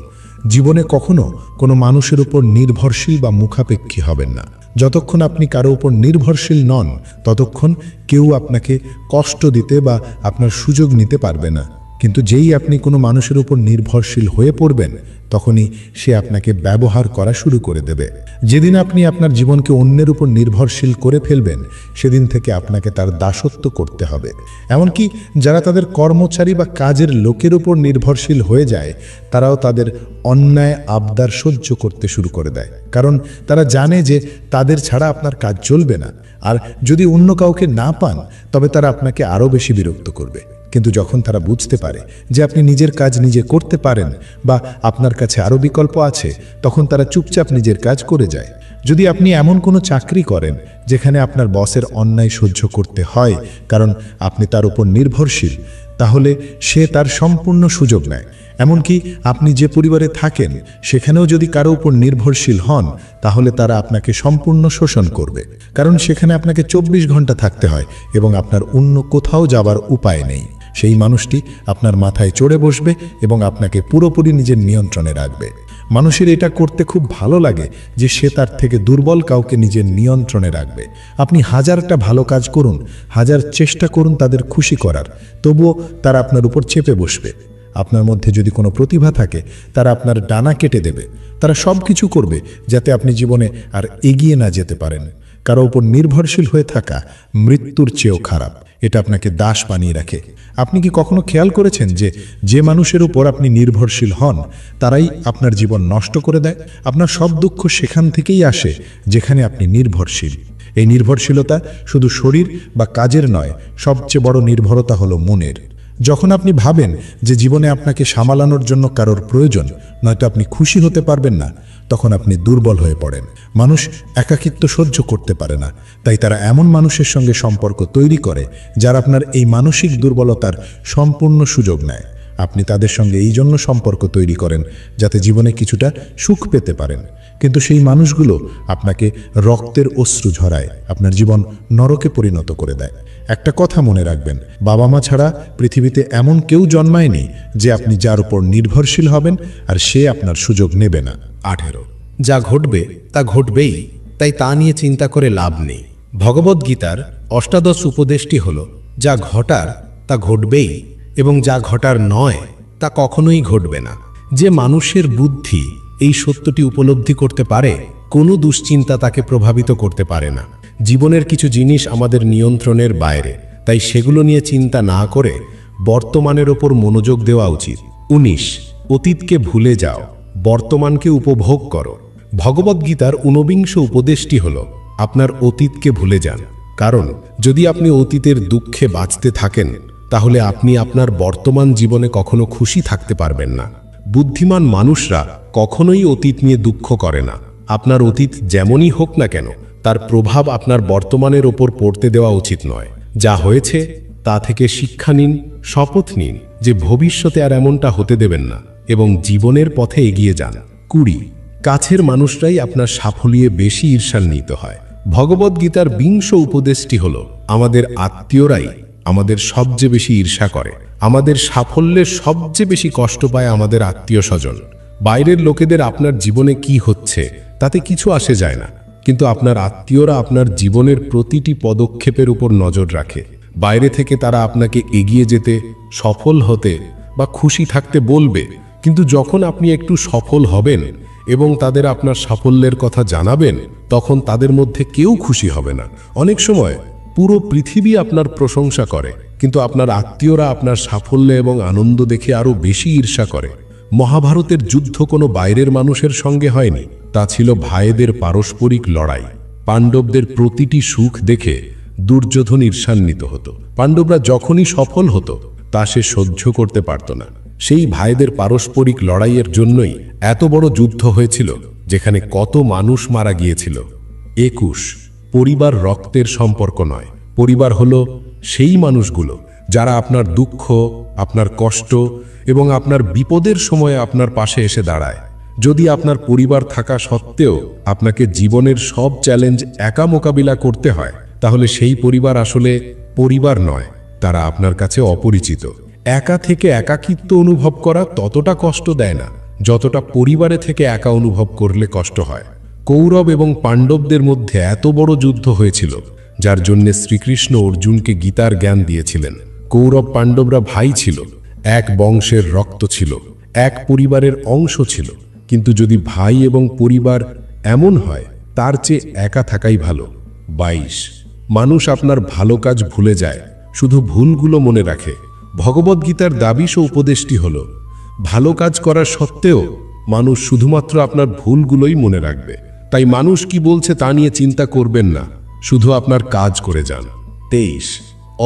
জীবনে কখনো কোনো মানুষের উপর নির্ভরশীল বা মুখাপেক্ষী হবেন না। যতক্ষণ আপনি কারো উপর নির্ভরশীল নন ততক্ষণ কেউ আপনাকে কষ্ট দিতে বা আপনার সুযোগ নিতে পারবে না। কিন্তু যেই আপনি কোনো মানুষের উপর নির্ভরশীল হয়ে পড়বেন তখনই সে আপনাকে ব্যবহার করা শুরু করে দেবে। যেদিন আপনি আপনার জীবনকে অন্যের উপর নির্ভরশীল করে ফেলবেন সেদিন থেকে আপনাকে তার দাসত্ব করতে হবে। এমনকি যারা তাদের কর্মচারী বা কাজের লোকের উপর নির্ভরশীল হয়ে যায় তারাও তাদের অন্যায় আবদার সহ্য করতে শুরু করে দেয়, কারণ তারা জানে যে তাদের ছাড়া আপনার কাজ চলবে না। আর যদি অন্য কাউকে না পান তবে তারা আপনাকে আরও বেশি বিরক্ত করবে। কিন্তু যখন তারা বুঝতে পারে যে আপনি নিজের কাজ নিজে করতে পারেন বা আপনার কাছে আরও বিকল্প আছে, তখন তারা চুপচাপ নিজের কাজ করে যায়। যদি আপনি এমন কোনো চাকরি করেন যেখানে আপনার বসের অন্যায় সহ্য করতে হয় কারণ আপনি তার উপর নির্ভরশীল, তাহলে সে তার সম্পূর্ণ সুযোগ নেয়। এমনকি আপনি যে পরিবারে থাকেন সেখানেও যদি কারো উপর নির্ভরশীল হন তাহলে তারা আপনাকে সম্পূর্ণ শোষণ করবে, কারণ সেখানে আপনাকে 24 ঘন্টা থাকতে হয় এবং আপনার অন্য কোথাও যাবার উপায় নেই। সেই মানুষটি আপনার মাথায় চড়ে বসবে এবং আপনাকে পুরোপুরি নিজের নিয়ন্ত্রণে রাখবে। মানুষের এটা করতে খুব ভালো লাগে যে সে তার থেকে দুর্বল কাউকে নিজের নিয়ন্ত্রণে রাখবে। আপনি হাজারটা ভালো কাজ করুন, হাজার চেষ্টা করুন তাদের খুশি করার, তবুও তারা আপনার উপর চেপে বসবে। আপনার মধ্যে যদি কোনো প্রতিভা থাকে তারা আপনার ডানা কেটে দেবে। তারা সব কিছু করবে যাতে আপনি জীবনে আর এগিয়ে না যেতে পারেন। কারো উপর নির্ভরশীল হয়ে থাকা মৃত্যুর চেয়েও খারাপ, এটা আপনাকে দাস বানিয়ে রাখে। আপনি কি কখনো খেয়াল করেছেন যে যে মানুষের উপর আপনি নির্ভরশীল হন তারাই আপনার জীবন নষ্ট করে দেয়? আপনার সব দুঃখ সেখান থেকেই আসে যেখানে আপনি নির্ভরশীল। এই নির্ভরশীলতা শুধু শরীর বা কাজের নয়, সবচেয়ে বড় নির্ভরতা হলো মনের। যখন আপনি ভাবেন যে জীবনে আপনাকে সামলানোর জন্য কারোর প্রয়োজন, নয়তো আপনি খুশি হতে পারবেন না, তখন আপনি দুর্বল হয়ে পড়েন। মানুষ একাকিত্ব সহ্য করতে পারে না, তাই তারা এমন মানুষের সঙ্গে সম্পর্ক তৈরি করে যারা আপনার এই মানসিক দুর্বলতার সম্পূর্ণ সুযোগ নেয়। আপনি তাদের সঙ্গে এই জন্য সম্পর্ক তৈরি করেন যাতে জীবনে কিছুটা সুখ পেতে পারেন, কিন্তু সেই মানুষগুলো আপনাকে রক্তের অশ্রু ঝরায়, আপনার জীবন নরকে পরিণত করে দেয়। একটা কথা মনে রাখবেন, বাবা মা ছাড়া পৃথিবীতে এমন কেউ জন্মায়নি যে আপনি যার উপর নির্ভরশীল হবেন আর সে আপনার সুযোগ নেবে না। 18 যা ঘটবে তা ঘটবেই, তাই তা নিয়ে চিন্তা করে লাভ নেই। ভগবদ্গীতার অষ্টাদশ উপদেশটি হল, যা ঘটার তা ঘটবেই এবং যা ঘটার নয় তা কখনোই ঘটবে না। যে মানুষের বুদ্ধি এই সত্যটি উপলব্ধি করতে পারে, কোনো দুশ্চিন্তা তাকে প্রভাবিত করতে পারে না। জীবনের কিছু জিনিস আমাদের নিয়ন্ত্রণের বাইরে, তাই সেগুলো নিয়ে চিন্তা না করে বর্তমানের ওপর মনোযোগ দেওয়া উচিত। 19 অতীতকে ভুলে যাও, বর্তমানকে উপভোগ করো। ভগবদ্গীতার ঊনবিংশ উপদেশটি হল আপনার অতীতকে ভুলে যান, কারণ যদি আপনি অতীতের দুঃখে বাঁচতে থাকেন তাহলে আপনি আপনার বর্তমান জীবনে কখনো খুশি থাকতে পারবেন না। বুদ্ধিমান মানুষরা কখনোই অতীত নিয়ে দুঃখ করে না। আপনার অতীত যেমনই হোক না কেন, তার প্রভাব আপনার বর্তমানের ওপর পড়তে দেওয়া উচিত নয়। যা হয়েছে তা থেকে শিক্ষা নিন, শপথ নিন যে ভবিষ্যতে আর এমনটা হতে দেবেন না এবং জীবনের পথে এগিয়ে যান। 20 কাছের মানুষরাই আপনার সাফল্যে বেশি ঈর্ষান্বিত হয়। ভগবদ্গীতার 20 উপদেশটি হল আমাদের আত্মীয়রাই আমাদের সবচেয়ে বেশি ঈর্ষা করে। আমাদের সাফল্যের সবচেয়ে বেশি কষ্ট পায় আমাদের আত্মীয় স্বজন। বাইরের লোকেদের আপনার জীবনে কি হচ্ছে তাতে কিছু আসে যায় না, কিন্তু আপনার আত্মীয়রা আপনার জীবনের প্রতিটি পদক্ষেপের উপর নজর রাখে। বাইরে থেকে তারা আপনাকে এগিয়ে যেতে, সফল হতে বা খুশি থাকতে বলবে, কিন্তু যখন আপনি একটু সফল হবেন এবং তাদের আপনার সাফল্যের কথা জানাবেন, তখন তাদের মধ্যে কেউ খুশি হবে না। অনেক সময় পুরো পৃথিবী আপনার প্রশংসা করে, কিন্তু আপনার আত্মীয়রা আপনার সাফল্য এবং আনন্দ দেখে আরও বেশি ঈর্ষা করে। মহাভারতের যুদ্ধ কোনো বাইরের মানুষের সঙ্গে হয়নি, তা ছিল ভাইদের পারস্পরিক লড়াই। পাণ্ডবদের প্রতিটি সুখ দেখে দুর্যোধন ঈর্ষান্বিত হতো। পাণ্ডবরা যখনই সফল হতো তা সে সহ্য করতে পারত না। সেই ভাইদের পারস্পরিক লড়াইয়ের জন্যই এত বড় যুদ্ধ হয়েছিল, যেখানে কত মানুষ মারা গিয়েছিল। 21 পরিবার রক্তের সম্পর্ক নয়। পরিবার হলো সেই মানুষগুলো যারা আপনার দুঃখ, আপনার কষ্ট এবং আপনার বিপদের সময়ে আপনার পাশে এসে দাঁড়ায়। যদি আপনার পরিবার থাকা সত্ত্বেও আপনাকে জীবনের সব চ্যালেঞ্জ একা মোকাবিলা করতে হয়, তাহলে সেই পরিবার আসলে পরিবার নয়, তারা আপনার কাছে অপরিচিত। একা থেকে একাকিত্ব অনুভব করা ততটা কষ্ট দেয় না যতটা পরিবারে থেকে একা অনুভব করলে কষ্ট হয়। কৌরব এবং পাণ্ডবদের মধ্যে এত বড় যুদ্ধ হয়েছিল, যার জন্য শ্রীকৃষ্ণ অর্জুনকে গীতার জ্ঞান দিয়েছিলেন। কৌরব পাণ্ডবরা ভাই ছিল, এক বংশের রক্ত ছিল, এক পরিবারের অংশ ছিল। কিন্তু যদি ভাই এবং পরিবার এমন হয়, তার চেয়ে একা থাকাই ভালো। 22 মানুষ আপনার ভালো কাজ ভুলে যায়, শুধু ভুলগুলো মনে রাখে। ভগবদ্গীতার 22 উপদেশটি হল ভালো কাজ করার সত্ত্বেও মানুষ শুধুমাত্র আপনার ভুলগুলোই মনে রাখবে। তাই মানুষ কি বলছে তা নিয়ে চিন্তা করবেন না, শুধু আপনার কাজ করে যান। 23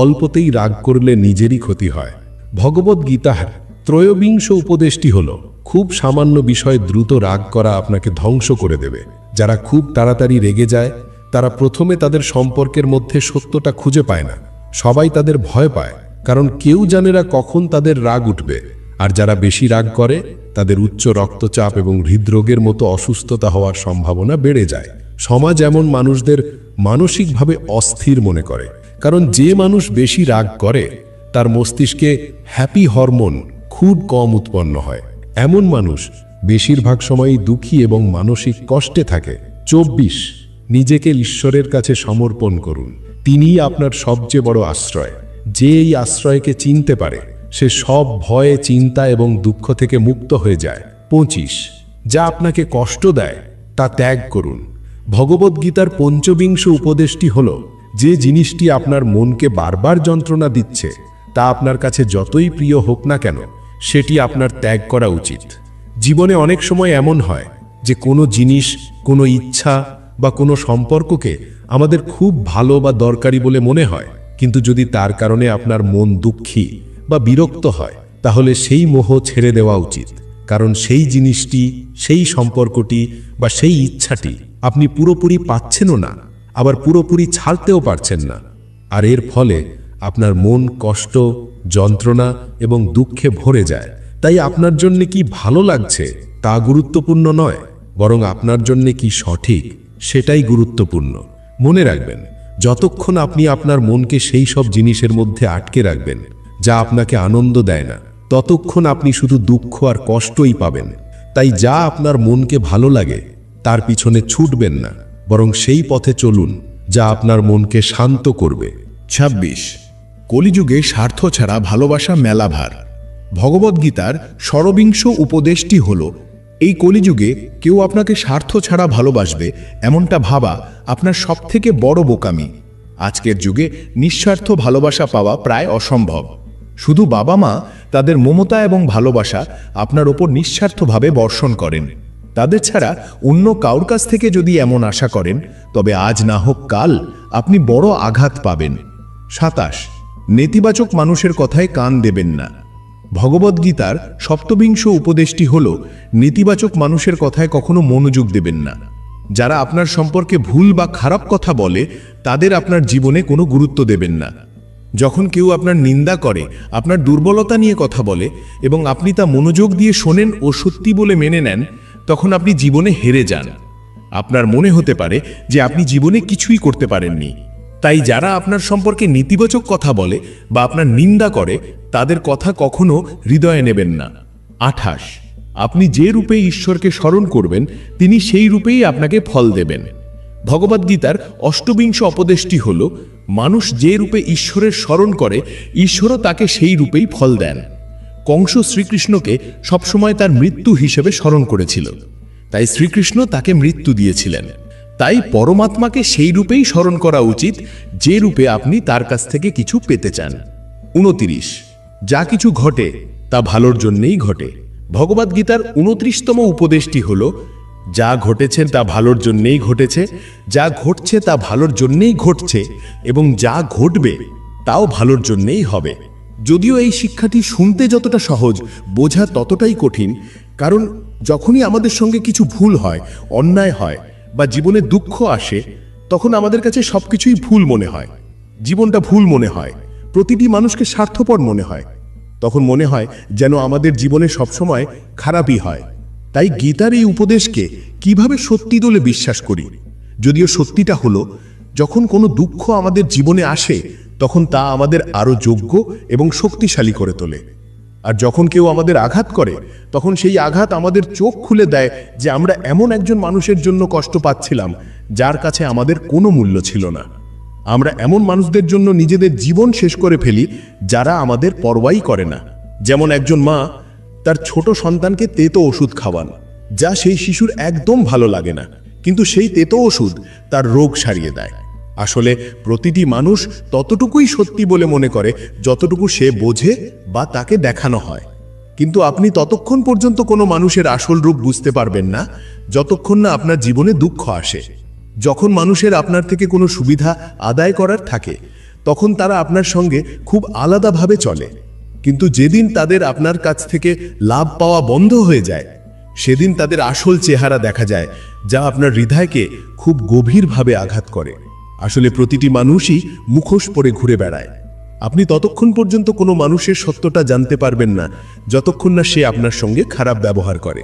অল্পতেই রাগ করলে নিজেরই ক্ষতি হয়। ভগবদ্গীতার 23 উপদেশটি হল খুব সামান্য বিষয়ে দ্রুত রাগ করা আপনাকে ধ্বংস করে দেবে। যারা খুব তাড়াতাড়ি রেগে যায় তারা প্রথমে তাদের সম্পর্কের মধ্যে সত্যটা খুঁজে পায় না। সবাই তাদের ভয় পায়, কারণ কেউ জানে না কখন তাদের রাগ উঠবে। আর যারা বেশি রাগ করে তাদের উচ্চ রক্তচাপ এবং হৃদরোগের মতো অসুস্থতা হওয়ার সম্ভাবনা বেড়ে যায়। সমাজ এমন মানুষদের মানসিকভাবে অস্থির মনে করে, কারণ যে মানুষ বেশি রাগ করে তার মস্তিষ্কে হ্যাপি হরমোন খুব কম উৎপন্ন হয়। এমন মানুষ বেশিরভাগ সময়ই দুঃখী এবং মানসিক কষ্টে থাকে। 24 নিজেকে ঈশ্বরের কাছে সমর্পণ করুন, তিনিই আপনার সবচেয়ে বড় আশ্রয়। যে এই আশ্রয়কে চিনতে পারে সে সব ভয়ে, চিন্তা এবং দুঃখ থেকে মুক্ত হয়ে যায়। 25 যা আপনাকে কষ্ট দেয় তা ত্যাগ করুন। ভগবদ্গীতার 25 উপদেশটি হল যে জিনিসটি আপনার মনকে বারবার যন্ত্রণা দিচ্ছে তা আপনার কাছে যতই প্রিয় হোক না কেন সেটি আপনার ত্যাগ করা উচিত। জীবনে অনেক সময় এমন হয় যে কোনো জিনিস, কোনো ইচ্ছা বা কোনো সম্পর্ককে আমাদের খুব ভালো বা দরকারি বলে মনে হয়, কিন্তু যদি তার কারণে আপনার মন দুঃখী বা বিরক্ত হয় তাহলে সেই মোহ ছেড়ে দেওয়া উচিত। কারণ সেই জিনিসটি, সেই সম্পর্কটি বা সেই ইচ্ছাটি আপনি পুরোপুরি পাচ্ছেনও না, আবার পুরোপুরি ছাড়তেও পারছেন না। আর এর ফলে আপনার মন কষ্ট, যন্ত্রণা এবং দুঃখে ভরে যায়। তাই আপনার জন্য কি ভালো লাগছে তা গুরুত্বপূর্ণ নয়, বরং আপনার জন্য কি সঠিক সেটাই গুরুত্বপূর্ণ। মনে রাখবেন, যতক্ষণ আপনি আপনার মনকে সেই সব জিনিসের মধ্যে আটকে রাখবেন যা আপনাকে আনন্দ দেয় না, ততক্ষণ আপনি শুধু দুঃখ আর কষ্টই পাবেন। তাই যা আপনার মনকে ভালো লাগে তার পিছনে ছুটবেন না, বরং সেই পথে চলুন যা আপনার মনকে শান্ত করবে। 26 কলিযুগে স্বার্থ ছাড়া ভালোবাসা মেলাভার। ভগবদ্গীতার 26 উপদেশটি হল এই কলিযুগে কেউ আপনাকে স্বার্থ ছাড়া ভালোবাসবে এমনটা ভাবা আপনার সবথেকে বড় বোকামি। আজকের যুগে নিঃস্বার্থ ভালোবাসা পাওয়া প্রায় অসম্ভব। শুধু বাবা মা তাদের মমতা এবং ভালোবাসা আপনার ওপর নিঃস্বার্থভাবে বর্ষণ করেন। তাদের ছাড়া অন্য কারোর কাছ থেকে যদি এমন আশা করেন, তবে আজ না হোক কাল আপনি বড় আঘাত পাবেন। 27, নেতিবাচক মানুষের কথায় কান দেবেন না। ভগবদ্গীতার সপ্তবিংশ উপদেশটি হল, নেতিবাচক মানুষের কথায় কখনো মনোযোগ দেবেন না। যারা আপনার সম্পর্কে ভুল বা খারাপ কথা বলে, তাদের আপনার জীবনে কোনো গুরুত্ব দেবেন না। যখন কেউ আপনার নিন্দা করে, আপনার দুর্বলতা নিয়ে কথা বলে এবং আপনি তা মনোযোগ দিয়ে শোনেন ও সত্যি বলে মেনে নেন, তখন আপনি জীবনে হেরে যান। আপনার মনে হতে পারে যে আপনি জীবনে কিছুই করতে পারেননি। তাই যারা আপনার সম্পর্কে নেতিবাচক কথা বলে বা আপনার নিন্দা করে, তাদের কথা কখনো হৃদয়ে নেবেন না। 28, আপনি যে রূপে ঈশ্বরকে স্মরণ করবেন, তিনি সেই রূপেই আপনাকে ফল দেবেন। ভগবদ্গীতার অষ্টবিংশ উপদেশটি হল, মানুষ যে রূপে ঈশ্বরের স্মরণ করে, ঈশ্বরও তাকে সেই রূপেই ফল দেন। কংস শ্রীকৃষ্ণকে সবসময় তার মৃত্যু হিসেবে স্মরণ করেছিল, তাই শ্রীকৃষ্ণ তাকে মৃত্যু দিয়েছিলেন। তাই পরমাত্মাকে সেই রূপেই স্মরণ করা উচিত যে রূপে আপনি তার কাছ থেকে কিছু পেতে চান। 29, যা কিছু ঘটে তা ভালোর জন্যেই ঘটে। ভগবদ্গীতার 29তম উপদেশটি হল, যা ঘটেছে তা ভালোর জন্যেই ঘটেছে, যা ঘটছে তা ভালোর জন্যেই ঘটছে, এবং যা ঘটবে তাও ভালোর জন্যেই হবে। যদিও এই শিক্ষাটি শুনতে যতটা সহজ, বোঝা ততটাই কঠিন। কারণ যখনই আমাদের সঙ্গে কিছু ভুল হয়, অন্যায় হয় বা জীবনে দুঃখ আসে, তখন আমাদের কাছে সবকিছুই ভুল মনে হয়, জীবনটা ভুল মনে হয়, প্রতিটি মানুষকে স্বার্থপর মনে হয়। তখন মনে হয় যেন আমাদের জীবনে সবসময় খারাপই হয়। তাই গীতার এই উপদেশকে কিভাবে সত্যি বলে বিশ্বাস করি? যদিও সত্যিটা হলো, যখন কোনো দুঃখ আমাদের জীবনে আসে, তখন তা আমাদের আরো যোগ্য এবং শক্তিশালী করে তোলে। আর যখন কেউ আমাদের আঘাত করে, তখন সেই আঘাত আমাদের চোখ খুলে দেয় যে আমরা এমন একজন মানুষের জন্য কষ্ট পাচ্ছিলাম যার কাছে আমাদের কোনো মূল্য ছিল না। আমরা এমন মানুষদের জন্য নিজেদের জীবন শেষ করে ফেলি যারা আমাদের পরোয়াই করে না। যেমন একজন মা তার ছোট সন্তানকে তেতো ওষুধ খাওয়ান, যা সেই শিশুর একদম ভালো লাগে না, কিন্তু সেই তেতো ওষুধ তার রোগ সারিয়ে দেয়। আসলে প্রতিটি মানুষ ততটুকুই সত্যি বলে মনে করে যতটুকু সে বোঝে বা তাকে দেখানো হয়। কিন্তু আপনি ততক্ষণ পর্যন্ত কোনো মানুষের আসল রূপ বুঝতে পারবেন না যতক্ষণ না আপনার জীবনে দুঃখ আসে। যখন মানুষের আপনার থেকে কোনো সুবিধা আদায় করার থাকে, তখন তারা আপনার সঙ্গে খুব আলাদাভাবে চলে। কিন্তু যেদিন তাদের আপনার কাছ থেকে লাভ পাওয়া বন্ধ হয়ে যায়, সেদিন তাদের আসল চেহারা দেখা যায়, যা আপনার হৃদয়কে খুব গভীরভাবে আঘাত করে। আসলে প্রতিটি মানুষই মুখোশ পরে ঘুরে বেড়ায়। আপনি ততক্ষণ পর্যন্ত কোনো মানুষের সত্যটা জানতে পারবেন না যতক্ষণ না সে আপনার সঙ্গে খারাপ ব্যবহার করে।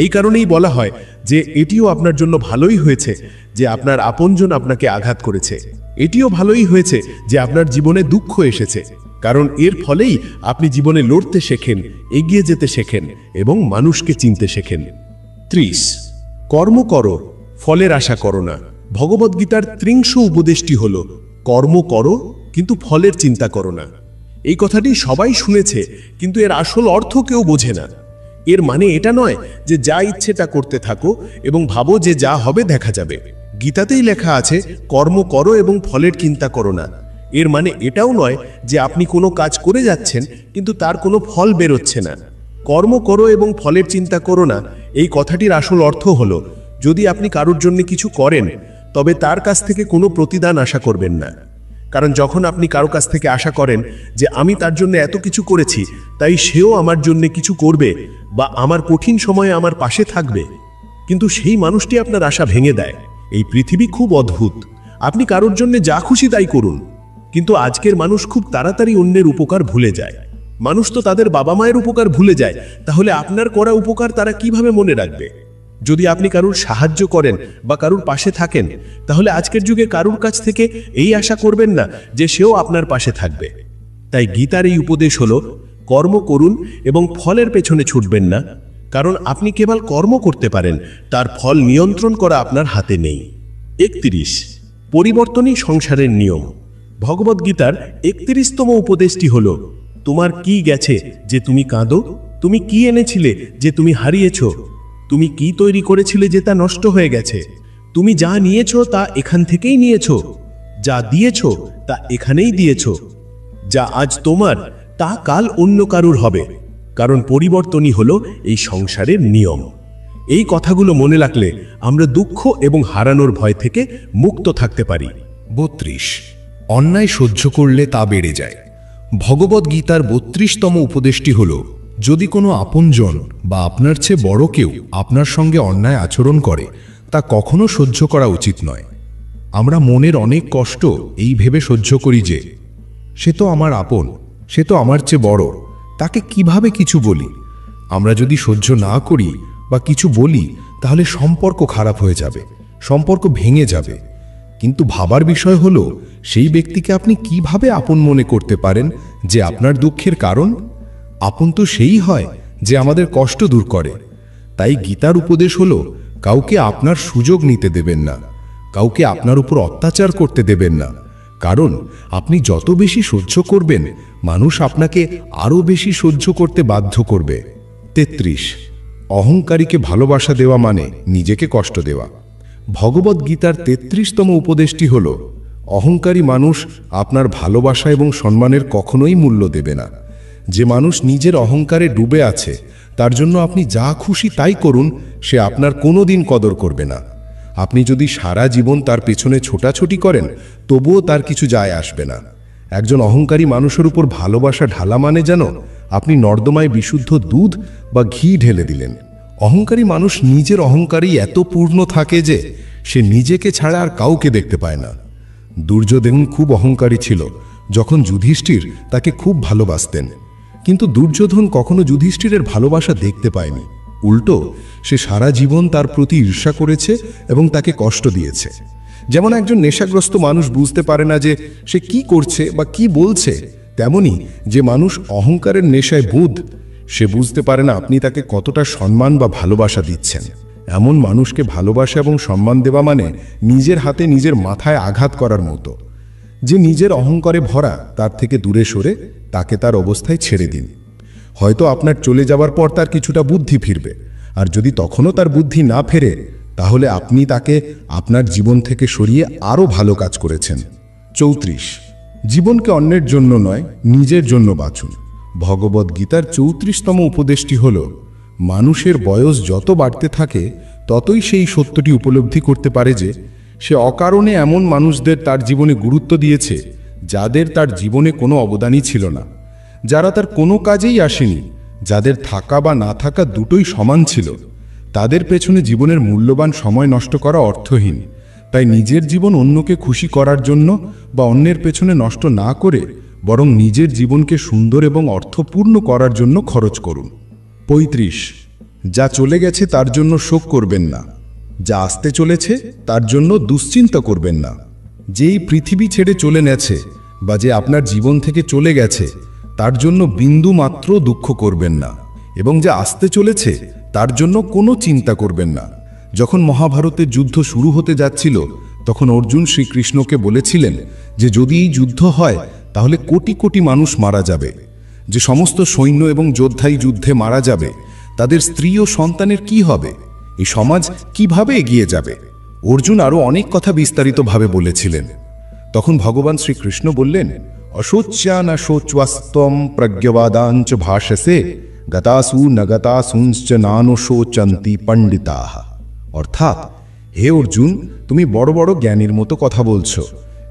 এই কারণেই বলা হয় যে এটিও আপনার জন্য ভালোই হয়েছে যে আপনার আপনজন আপনাকে আঘাত করেছে। এটিও ভালোই হয়েছে যে আপনার জীবনে দুঃখ এসেছে, কারণ এর ফলেই আপনি জীবনে লড়তে শেখেন, এগিয়ে যেতে শেখেন এবং মানুষকে চিনতে শেখেন। 30, কর্ম করো, ফলের আশা করো না। ভগবদ্গীতার 30 উপদেশটি হল, কর্ম করো কিন্তু ফলের চিন্তা করো না। এই কথাটি সবাই শুনেছে, কিন্তু এর আসল অর্থ কেউ বোঝে না। এর মানে এটা নয় যে যা ইচ্ছে তা করতে থাকো এবং ভাবো যে যা হবে দেখা যাবে। গীতাতেই লেখা আছে, কর্ম করো এবং ফলের চিন্তা করো না। এর মানে এটাও নয় যে আপনি কোনো কাজ করে যাচ্ছেন কিন্তু তার কোনো ফল বেরোচ্ছে না। কর্ম করো এবং ফলের চিন্তা করো না, এই কথাটির আসল অর্থ হলো, যদি আপনি কারোর জন্য কিছু করেন, তবে তার কাছ থেকে কোনো প্রতিদান আশা করবেন না। কারণ যখন আপনি কারো কাছ থেকে আশা করেন যে আমি তার জন্য এত কিছু করেছি, তাই সেও আমার জন্য কিছু করবে বা আমার কঠিন সময়ে আমার পাশে থাকবে, কিন্তু সেই মানুষটি আপনার আশা ভেঙে দেয়। এই পৃথিবী খুব অদ্ভুত। আপনি কারোর জন্য যা খুশি তাই করুন, কিন্তু আজকের মানুষ খুব তাড়াতাড়ি অন্যের উপকার ভুলে যায়। মানুষ তো তাদের বাবা মায়ের উপকার ভুলে যায়, তাহলে আপনার করা উপকার তারা কিভাবে মনে রাখবে? যদি আপনি কারুর সাহায্য করেন বা কারুর পাশে থাকেন, তাহলে আজকের যুগে কারুর কাছ থেকে এই আশা করবেন না যে সেও আপনার পাশে থাকবে। তাই গীতার এই উপদেশ হলো, কর্ম করুন এবং ফলের পেছনে ছুটবেন না, কারণ আপনি কেবল কর্ম করতে পারেন, তার ফল নিয়ন্ত্রণ করা আপনার হাতে নেই। 31, পরিবর্তনই সংসারের নিয়ম। ভগবদ্গীতার 31তম উপদেশটি হলো, তোমার কি গেছে যে তুমি কাঁদো? তুমি কি এনেছিলে যে তুমি হারিয়েছ? তুমি কি তৈরি করেছিলে যে তা নষ্ট হয়ে গেছে? তুমি যা নিয়েছো তা এখান থেকেই নিয়েছো, যা দিয়েছো তা এখানেই দিয়েছো। যা আজ তোমার তা কাল অন্য কারুর হবে, কারণ পরিবর্তনই হলো এই সংসারের নিয়ম। এই কথাগুলো মনে রাখলে আমরা দুঃখ এবং হারানোর ভয় থেকে মুক্ত থাকতে পারি। 32 অন্যায় সহ্য করলে তা বেড়ে যায়। ভগবদ্গীতার 32তম উপদেশটি হল, যদি কোনো আপনজন বা আপনার চেয়ে বড় কেউ আপনার সঙ্গে অন্যায় আচরণ করে তা কখনো সহ্য করা উচিত নয়। আমরা মনের অনেক কষ্ট এই ভেবে সহ্য করি যে সে তো আমার আপন, সে তো আমার চেয়ে বড়, তাকে কিভাবে কিছু বলি। আমরা যদি সহ্য না করি বা কিছু বলি তাহলে সম্পর্ক খারাপ হয়ে যাবে, সম্পর্ক ভেঙে যাবে। কিন্তু ভাবার বিষয় হলো, সেই ব্যক্তিকে আপনি কিভাবে আপন মনে করতে পারেন যে আপনার দুঃখের কারণ? আপন তো সেই হয় যে আমাদের কষ্ট দূর করে। তাই গীতার উপদেশ হলো, কাউকে আপনার সুযোগ নিতে দেবেন না, কাউকে আপনার উপর অত্যাচার করতে দেবেন না। কারণ আপনি যত বেশি সহ্য করবেন, মানুষ আপনাকে আরও বেশি সহ্য করতে বাধ্য করবে। 33 অহংকারীকে ভালোবাসা দেওয়া মানে নিজেকে কষ্ট দেওয়া। ভগবদ্গীতার 33তম উপদেশটি হল, অহংকারী মানুষ আপনার ভালোবাসা এবং সম্মানের কখনোই মূল্য দেবে না। যে মানুষ নিজের অহংকারে ডুবে আছে, তার জন্য আপনি যা খুশি তাই করুন, সে আপনার কোনোদিন কদর করবে না। আপনি যদি সারা জীবন তার পেছনে ছোটাছুটি করেন, তবুও তার কিছু যায় আসবে না। একজন অহংকারী মানুষের উপর ভালোবাসা ঢালা মানে যেন আপনি নর্দমায় বিশুদ্ধ দুধ বা ঘি ঢেলে দিলেন। অহংকারী মানুষ নিজের অহংকারেই এত পূর্ণ থাকে যে সে নিজেকে ছাড়া আর কাউকে দেখতে পায় না। দুর্যোধন খুব অহংকারী ছিল, যখন যুধিষ্ঠির তাকে খুব ভালোবাসতেন। কিন্তু দুর্যোধন কখনো যুধিষ্ঠিরের ভালোবাসা দেখতে পায়নি। উল্টো সে সারা জীবন তার প্রতি ঈর্ষা করেছে এবং তাকে কষ্ট দিয়েছে। যেমন একজন নেশাগ্রস্ত মানুষ বুঝতে পারে না যে সে কি করছে বা কি বলছে, তেমনি যে মানুষ অহংকারের নেশায় বুঁদ, সে বুঝতে পারে না আপনি তাকে কতটা সম্মান বা ভালোবাসা দিচ্ছেন। এমন মানুষকে ভালোবাসা এবং সম্মান দেওয়া মানে নিজের হাতে নিজের মাথায় আঘাত করার মতো। যে নিজের অহংকারে ভরা, তার থেকে দূরে সরে তাকে তার অবস্থায় ছেড়ে দিন। হয়তো আপনার চলে যাওয়ার পর তার কিছুটা বুদ্ধি ফিরবে, আর যদি তখনও তার বুদ্ধি না ফেরে, তাহলে আপনি তাকে আপনার জীবন থেকে সরিয়ে আরও ভালো কাজ করেছেন। 34 জীবনকে অন্যের জন্য নয়, নিজের জন্য বাঁচুন। ভগবদ্গীতার 34তম উপদেশটি হল, মানুষের বয়স যত বাড়তে থাকে ততই সেই সত্যটি উপলব্ধি করতে পারে যে সে অকারণে এমন মানুষদের তার জীবনে গুরুত্ব দিয়েছে যাদের তার জীবনে কোনো অবদানই ছিল না, যারা তার কোনো কাজেই আসেনি, যাদের থাকা বা না থাকা দুটোই সমান ছিল। তাদের পেছনে জীবনের মূল্যবান সময় নষ্ট করা অর্থহীন। তাই নিজের জীবন অন্যকে খুশি করার জন্য বা অন্যের পেছনে নষ্ট না করে বরং নিজের জীবনকে সুন্দর এবং অর্থপূর্ণ করার জন্য খরচ করুন। 35 যা চলে গেছে তার জন্য শোক করবেন না, যা আসতে চলেছে তার জন্য দুশ্চিন্তা করবেন না। যেই পৃথিবী ছেড়ে চলে গেছে বা যে আপনার জীবন থেকে চলে গেছে, তার জন্য বিন্দু মাত্র দুঃখ করবেন না, এবং যা আসতে চলেছে তার জন্য কোনো চিন্তা করবেন না। যখন মহাভারতের যুদ্ধ শুরু হতে যাচ্ছিল, তখন অর্জুন শ্রীকৃষ্ণকে বলেছিলেন যে যদি এই যুদ্ধ হয় তাহলে কোটি কোটি মানুষ মারা যাবে। যে সমস্ত সৈন্য এবং যোদ্ধাই যুদ্ধে মারা যাবে, তাদের স্ত্রী ও সন্তানের কি হবে? এই সমাজ কিভাবে এগিয়ে যাবে? অর্জুন আরও অনেক কথা বিস্তারিতভাবে বলেছিলেন। তখন ভগবান শ্রীকৃষ্ণ বললেন, অশোচ্যান শোচ্বাস্তম প্রজ্ঞবাদাঞ্চ ভাষসে গতাসু নগতাসুঞ্চ নানুশোচন্তি পণ্ডিতাহ। অর্থাৎ, হে অর্জুন, তুমি বড় বড় জ্ঞানীর মতো কথা বলছো,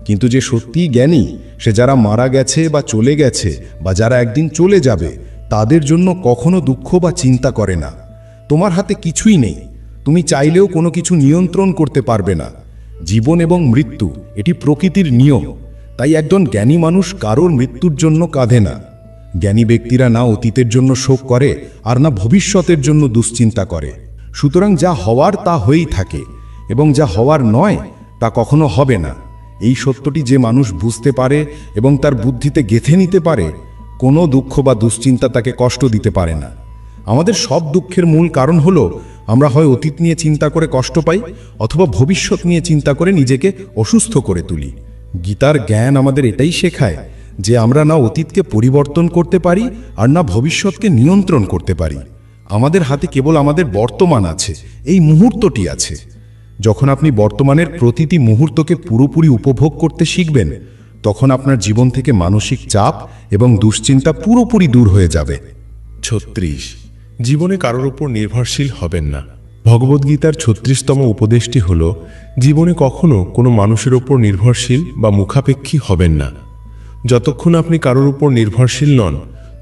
কিন্তু যে সত্যিই জ্ঞানী সে যারা মারা গেছে বা চলে গেছে বা যারা একদিন চলে যাবে, তাদের জন্য কখনো দুঃখ বা চিন্তা করে না। তোমার হাতে কিছুই নেই, তুমি চাইলেও কোনো কিছু নিয়ন্ত্রণ করতে পারবে না। জীবন এবং মৃত্যু এটি প্রকৃতির নিয়ম। তাই একজন জ্ঞানী মানুষ কারোর মৃত্যুর জন্য কাঁদে না। জ্ঞানী ব্যক্তিরা না অতীতের জন্য শোক করে আর না ভবিষ্যতের জন্য দুশ্চিন্তা করে। সুতরাং যা হওয়ার তা হয়েই থাকে, এবং যা হওয়ার নয় তা কখনো হবে না। এই সত্যটি যে মানুষ বুঝতে পারে এবং তার বুদ্ধিতে গেঁথে নিতে পারে, কোনো দুঃখ বা দুশ্চিন্তা তাকে কষ্ট দিতে পারে না। আমাদের সব দুঃখের মূল কারণ হলো আমরা হয় অতীত নিয়ে চিন্তা করে কষ্ট পাই, অথবা ভবিষ্যৎ নিয়ে চিন্তা করে নিজেকে অসুস্থ করে তুলি। গীতার জ্ঞান আমাদের এটাই শেখায় যে আমরা না অতীতকে পরিবর্তন করতে পারি আর না ভবিষ্যৎকে নিয়ন্ত্রণ করতে পারি। আমাদের হাতে কেবল আমাদের বর্তমান আছে, এই মুহূর্তটি আছে। যখন আপনি বর্তমানের প্রতিটি মুহূর্তকে পুরোপুরি উপভোগ করতে শিখবেন, তখন আপনার জীবন থেকে মানসিক চাপ এবং দুশ্চিন্তা পুরোপুরি দূর হয়ে যাবে। 36 জীবনে কারোর উপর নির্ভরশীল হবেন না। ভগবদ্গীতার 36তম উপদেশটি হল, জীবনে কখনো কোনো মানুষের উপর নির্ভরশীল বা মুখাপেক্ষী হবেন না। যতক্ষণ আপনি কারোর উপর নির্ভরশীল নন,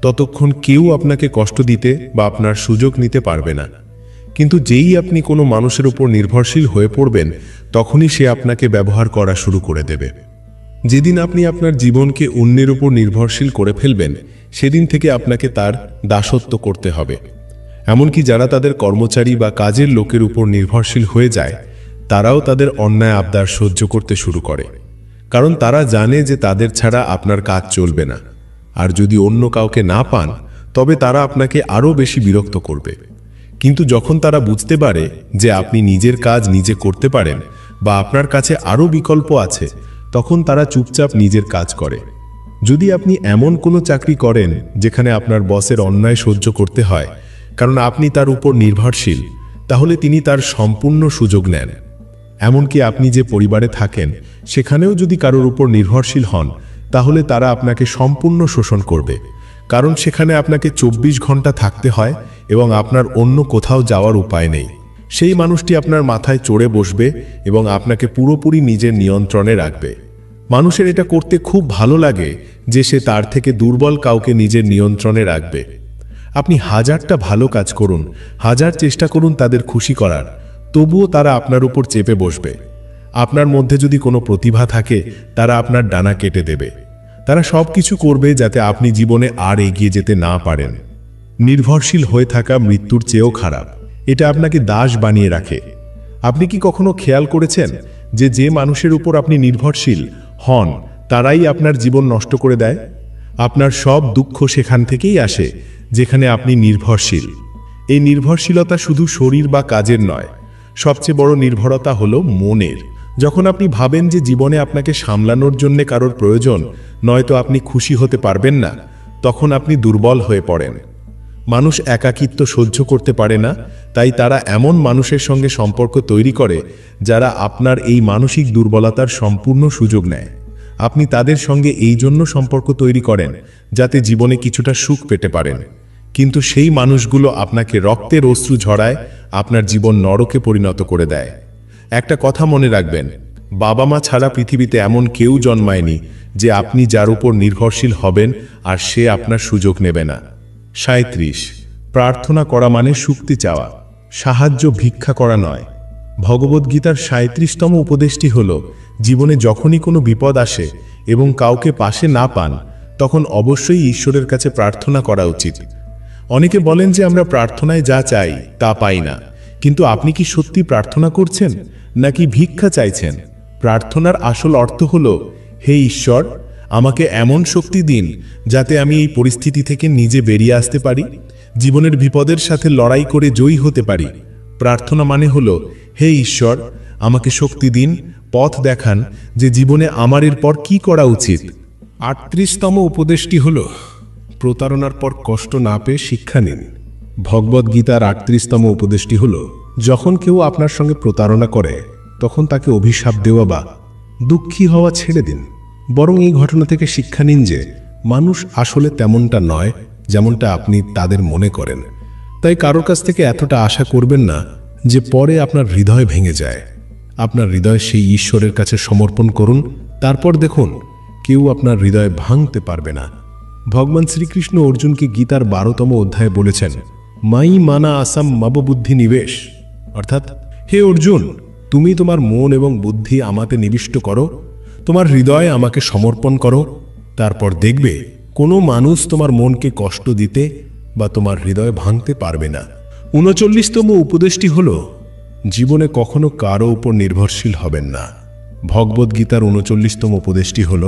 ততক্ষণ কেউ আপনাকে কষ্ট দিতে বা আপনার সুযোগ নিতে পারবে না। কিন্তু যেই আপনি কোনো মানুষের উপর নির্ভরশীল হয়ে পড়বেন, তখনই সে আপনাকে ব্যবহার করা শুরু করে দেবে। যেদিন আপনি আপনার জীবনকে অন্যের উপর নির্ভরশীল করে ফেলবেন, সেদিন থেকে আপনাকে তার দাসত্ব করতে হবে। এমনকি যারা তাদের কর্মচারী বা কাজের লোকের উপর নির্ভরশীল হয়ে যায়, তারাও তাদের অন্যায় আবদার সহ্য করতে শুরু করে, কারণ তারা জানে যে তাদের ছাড়া আপনার কাজ চলবে না। আর যদি অন্য কাউকে না পান, তবে তারা আপনাকে আরও বেশি বিরক্ত করবে। কিন্তু যখন তারা বুঝতে পারে যে আপনি নিজের কাজ নিজে করতে পারেন বা আপনার কাছে আরও বিকল্প আছে, তখন তারা চুপচাপ নিজের কাজ করে। যদি আপনি এমন কোনো চাকরি করেন যেখানে আপনার বসের অন্যায় সহ্য করতে হয় কারণ আপনি তার উপর নির্ভরশীল, তাহলে তিনি তার সম্পূর্ণ সুযোগ নেন। এমনকি আপনি যে পরিবারে থাকেন, সেখানেও যদি কারোর উপর নির্ভরশীল হন, তাহলে তারা আপনাকে সম্পূর্ণ শোষণ করবে, কারণ সেখানে আপনাকে 24 ঘন্টা থাকতে হয় এবং আপনার অন্য কোথাও যাওয়ার উপায় নেই। সেই মানুষটি আপনার মাথায় চড়ে বসবে এবং আপনাকে পুরোপুরি নিজের নিয়ন্ত্রণে রাখবে। মানুষের এটা করতে খুব ভালো লাগে যে সে তার থেকে দুর্বল কাউকে নিজের নিয়ন্ত্রণে রাখবে। আপনি হাজারটা ভালো কাজ করুন, হাজার চেষ্টা করুন তাদের খুশি করার, তবুও তারা আপনার উপর চেপে বসবে। আপনার মধ্যে যদি কোনো প্রতিভা থাকে, তারা আপনার ডানা কেটে দেবে। তারা সব কিছু করবে যাতে আপনি জীবনে আর এগিয়ে যেতে না পারেন। নির্ভরশীল হয়ে থাকা মৃত্যুর চেয়েও খারাপ। এটা আপনাকে দাস বানিয়ে রাখে। আপনি কি কখনো খেয়াল করেছেন যে যে মানুষের উপর আপনি নির্ভরশীল হন, তারাই আপনার জীবন নষ্ট করে দেয়? আপনার সব দুঃখ সেখান থেকেই আসে যেখানে আপনি নির্ভরশীল। এই নির্ভরশীলতা শুধু শরীর বা কাজের নয়, সবচেয়ে বড় নির্ভরতা হলো মনের। যখন আপনি ভাবেন যে জীবনে আপনাকে সামলানোর জন্য কারোর প্রয়োজন, নয়তো আপনি খুশি হতে পারবেন না, তখন আপনি দুর্বল হয়ে পড়েন। মানুষ একাকিত্ব সহ্য করতে পারে না, তাই তারা এমন মানুষের সঙ্গে সম্পর্ক তৈরি করে যারা আপনার এই মানসিক দুর্বলতার সম্পূর্ণ সুযোগ নেয়। আপনি তাদের সঙ্গে এই জন্য সম্পর্ক তৈরি করেন যাতে জীবনে কিছুটা সুখ পেতে পারেন, কিন্তু সেই মানুষগুলো আপনাকে রক্তের অশ্রু ঝরায়, আপনার জীবন নরকে পরিণত করে দেয়। একটা কথা মনে রাখবেন, বাবা মা ছাড়া পৃথিবীতে এমন কেউ জন্মায়নি যে আপনি যার উপর নির্ভরশীল হবেন আর সে আপনার সুযোগ নেবে না। 37 প্রার্থনা করা মানে শুক্তি চাওয়া, সাহায্য ভিক্ষা করা নয়। ভগবদ্গীতার 37তম উপদেশটি হল, জীবনে যখনই কোনো বিপদ আসে এবং কাউকে পাশে না পান, তখন অবশ্যই ঈশ্বরের কাছে প্রার্থনা করা উচিত। অনেকে বলেন যে আমরা প্রার্থনায় যা চাই তা পাই না, কিন্তু আপনি কি সত্যি প্রার্থনা করছেন নাকি ভিক্ষা চাইছেন? প্রার্থনার আসল অর্থ হল, হে ঈশ্বর, আমাকে এমন শক্তি দিন যাতে আমি এই পরিস্থিতি থেকে নিজে বেরিয়ে আসতে পারি, জীবনের বিপদের সাথে লড়াই করে জয়ী হতে পারি। প্রার্থনা মানে হল, হে ঈশ্বর, আমাকে শক্তি দিন, পথ দেখান যে জীবনে আমার এরপর কি করা উচিত। 38তম উপদেশটি হল, প্রতারণার পর কষ্ট না পেয়ে শিক্ষা নিন। ভগবদ্গীতার 38তম উপদেশটি হল, যখন কেউ আপনার সঙ্গে প্রতারণা করে, তখন তাকে অভিশাপ দেওয়া বা দুঃখী হওয়া ছেড়ে দিন। বরং এই ঘটনা থেকে শিক্ষা নিন যে মানুষ আসলে তেমনটা নয় যেমনটা আপনি তাদের মনে করেন। তাই কারোর কাছ থেকে এতটা আশা করবেন না যে পরে আপনার হৃদয় ভেঙে যায়। আপনার হৃদয় সেই ঈশ্বরের কাছে সমর্পণ করুন, তারপর দেখুন কেউ আপনার হৃদয় ভাঙতে পারবে না। ভগবান শ্রীকৃষ্ণ অর্জুনকে গীতার 12তম অধ্যায়ে বলেছেন, মাই মানা আসাম মাববুদ্ধি নিবেশ, অর্থাৎ হে অর্জুন, তুমি তোমার মন এবং বুদ্ধি আমাতে নিবিষ্ট করো, তোমার হৃদয় আমাকে সমর্পণ করো, তারপর দেখবে কোনো মানুষ তোমার মনকে কষ্ট দিতে বা তোমার হৃদয় ভাঙতে পারবে না। 39তম উপদেশটি হল, জীবনে কখনো কারো উপর নির্ভরশীল হবেন না। ভগবদ্গীতার 39তম উপদেশটি হল,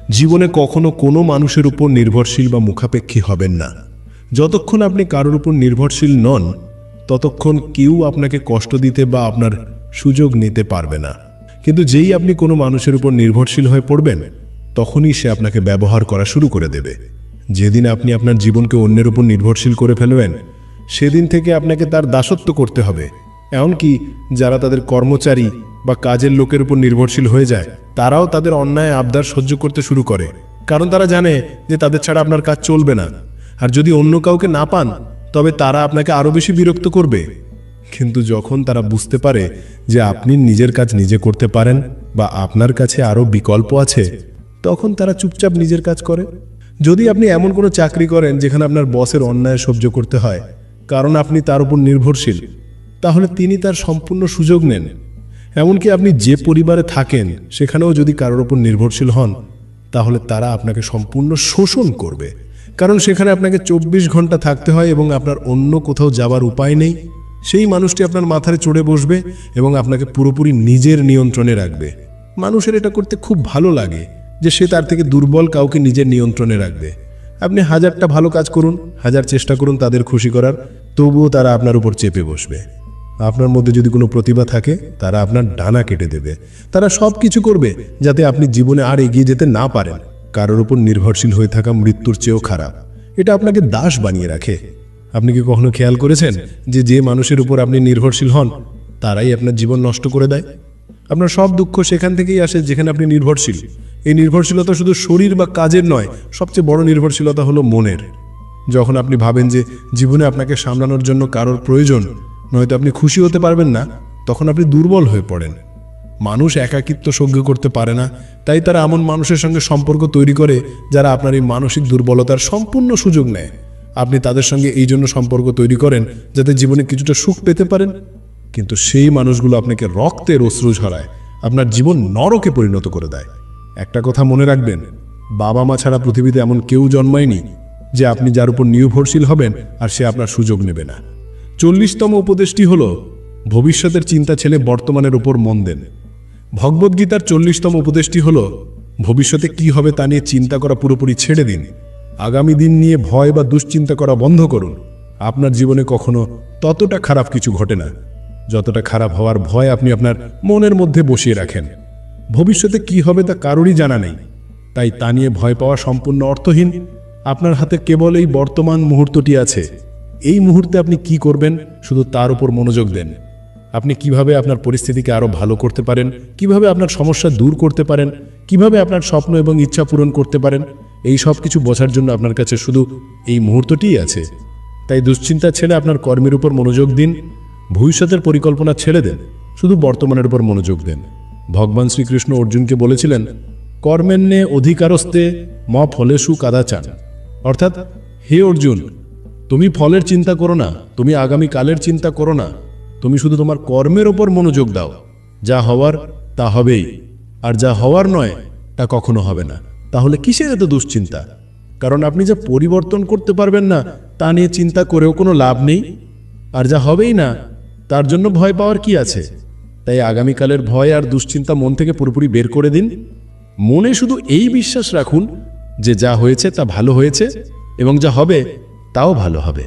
জীবনে কখনো কোনো মানুষের উপর নির্ভরশীল বা মুখাপেক্ষী হবেন না। যতক্ষণ আপনি কারোর উপর নির্ভরশীল নন, ততক্ষণ কেউ আপনাকে কষ্ট দিতে বা আপনার সুযোগ নিতে পারবে না। কিন্তু যেই আপনি কোনো মানুষের উপর নির্ভরশীল হয়ে পড়বেন, তখনই সে আপনাকে ব্যবহার করা শুরু করে দেবে। যেদিন আপনি আপনার জীবনকে অন্যের উপর নির্ভরশীল করে ফেলবেন, সেদিন থেকে আপনাকে তার দাসত্ব করতে হবে। এমনকি যারা তাদের কর্মচারী বা কাজের লোকের উপর নির্ভরশীল হয়ে যায়, তারাও তাদের অন্যায় আবদার সহ্য করতে শুরু করে, কারণ তারা জানে যে তাদের ছাড়া আপনার কাজ চলবে না। আর যদি অন্য কাউকে না পান, তবে তারা আপনাকে আরও বেশি বিরক্ত করবে। কিন্তু যখন তারা বুঝতে পারে যে আপনি নিজের কাজ নিজে করতে পারেন বা আপনার কাছে আরও বিকল্প আছে, তখন তারা চুপচাপ নিজের কাজ করে। যদি আপনি এমন কোনো চাকরি করেন যেখানে আপনার বসের অন্যায় সহ্য করতে হয় কারণ আপনি তার উপর নির্ভরশীল, তাহলে তিনি তার সম্পূর্ণ সুযোগ নেন। এমনকি আপনি যে পরিবারে থাকেন সেখানেও যদি কারোর উপর নির্ভরশীল হন, তাহলে তারা আপনাকে সম্পূর্ণ শোষণ করবে, কারণ সেখানে আপনাকে 24 ঘন্টা থাকতে হয় এবং আপনার অন্য কোথাও যাবার উপায় নেই। সেই মানুষটি আপনার মাথায় চড়ে বসবে এবং আপনাকে পুরোপুরি নিজের নিয়ন্ত্রণে রাখবে। মানুষের এটা করতে খুব ভালো লাগে যে সে তার থেকে দুর্বল কাউকে নিজের নিয়ন্ত্রণে রাখবে। আপনি 1000টা ভালো কাজ করুন, 1000 চেষ্টা করুন তাদের খুশি করার, তবুও তারা আপনার উপর চেপে বসবে। আপনার মধ্যে যদি কোনো প্রতিভা থাকে, তারা আপনার ডানা কেটে দেবে। তারা সব কিছু করবে যাতে আপনি জীবনে আর এগিয়ে যেতে না পারেন। কারোর উপর নির্ভরশীল হয়ে থাকা মৃত্যুর চেয়েও খারাপ। এটা আপনাকে দাস বানিয়ে রাখে। আপনি কি কখনো খেয়াল করেছেন যে যে মানুষের উপর আপনি নির্ভরশীল হন, তারাই আপনার জীবন নষ্ট করে দেয়? আপনার সব দুঃখ সেখান থেকেই আসে যেখানে আপনি নির্ভরশীল। এই নির্ভরশীলতা শুধু শরীর বা কাজের নয়, সবচেয়ে বড় নির্ভরশীলতা হলো মনের। যখন আপনি ভাবেন যে জীবনে আপনাকে সামলানোর জন্য কারোর প্রয়োজন, নয়তো আপনি খুশি হতে পারবেন না, তখন আপনি দুর্বল হয়ে পড়েন। মানুষ একাকিত্ব সহ্য করতে পারে না, তাই তারা এমন মানুষের সঙ্গে সম্পর্ক তৈরি করে যারা আপনার এই মানসিক দুর্বলতার সম্পূর্ণ সুযোগ নেয়। আপনি তাদের সঙ্গে এই জন্য সম্পর্ক তৈরি করেন যাতে জীবনে কিছুটা সুখ পেতে পারেন, কিন্তু সেই মানুষগুলো আপনাকে রক্তের অশ্রু ঝরায়, আপনার জীবন নরকে পরিণত করে দেয়। একটা কথা মনে রাখবেন, বাবা মা ছাড়া পৃথিবীতে এমন কেউ জন্মায়নি যে আপনি যার উপর নির্ভরশীল হবেন আর সে আপনার সুযোগ নেবে না। 40তম উপদেশটি হল, ভবিষ্যতের চিন্তা ছেড়ে বর্তমানের উপর মন দেন। ভগবদ্গীতার 40তম উপদেশটি হল, ভবিষ্যতে কি হবে তা নিয়ে চিন্তা করা পুরোপুরি ছেড়ে দিন। আগামী দিন নিয়ে ভয় বা দুশ্চিন্তা করা বন্ধ করুন। আপনার জীবনে কখনো ততটা খারাপ কিছু ঘটে না যতটা খারাপ হওয়ার ভয় আপনি আপনার মনের মধ্যে বসিয়ে রাখেন। ভবিষ্যতে কি হবে তা কারোরই জানা নেই, তাই তা নিয়ে ভয় পাওয়া সম্পূর্ণ অর্থহীন। আপনার হাতে কেবল এই বর্তমান মুহূর্তটি আছে। এই মুহূর্তে আপনি কি করবেন, শুধু তার উপর মনোযোগ দেন। আপনি কিভাবে আপনার পরিস্থিতিকে আরও ভালো করতে পারেন, কিভাবে আপনার সমস্যা দূর করতে পারেন, কিভাবে আপনার স্বপ্ন এবং ইচ্ছা পূরণ করতে পারেন, এই সব কিছু বোঝার জন্য আপনার কাছে শুধু এই মুহূর্তটিই আছে। তাই দুশ্চিন্তা ছেড়ে আপনার কর্মের উপর মনোযোগ দিন। ভবিষ্যতের পরিকল্পনা ছেড়ে দেন, শুধু বর্তমানের উপর মনোযোগ দেন। ভগবান শ্রীকৃষ্ণ অর্জুনকে বলেছিলেন, কর্মেন্নে অধিকারস্তে ম ফলেষু কাদাচান। অর্থাৎ, হে অর্জুন, তুমি ফলের চিন্তা করো না, তুমি আগামী কালের চিন্তা করো না, তুমি শুধু তোমার কর্মের ওপর মনোযোগ দাও। যা হওয়ার তা হবেই, আর যা হওয়ার নয় তা কখনো হবে না। তাহলে কিসের এত দুশ্চিন্তা? কারণ আপনি যা পরিবর্তন করতে পারবেন না তা নিয়ে চিন্তা করেও কোনো লাভ নেই, আর যা হবেই না তার জন্য ভয় পাওয়ার কি আছে? তাই আগামীকালের ভয় আর দুশ্চিন্তা মন থেকে পুরোপুরি বের করে দিন। মনে শুধু এই বিশ্বাস রাখুন যে যা হয়েছে তা ভালো হয়েছে এবং যা হবে তাও ভালো হবে।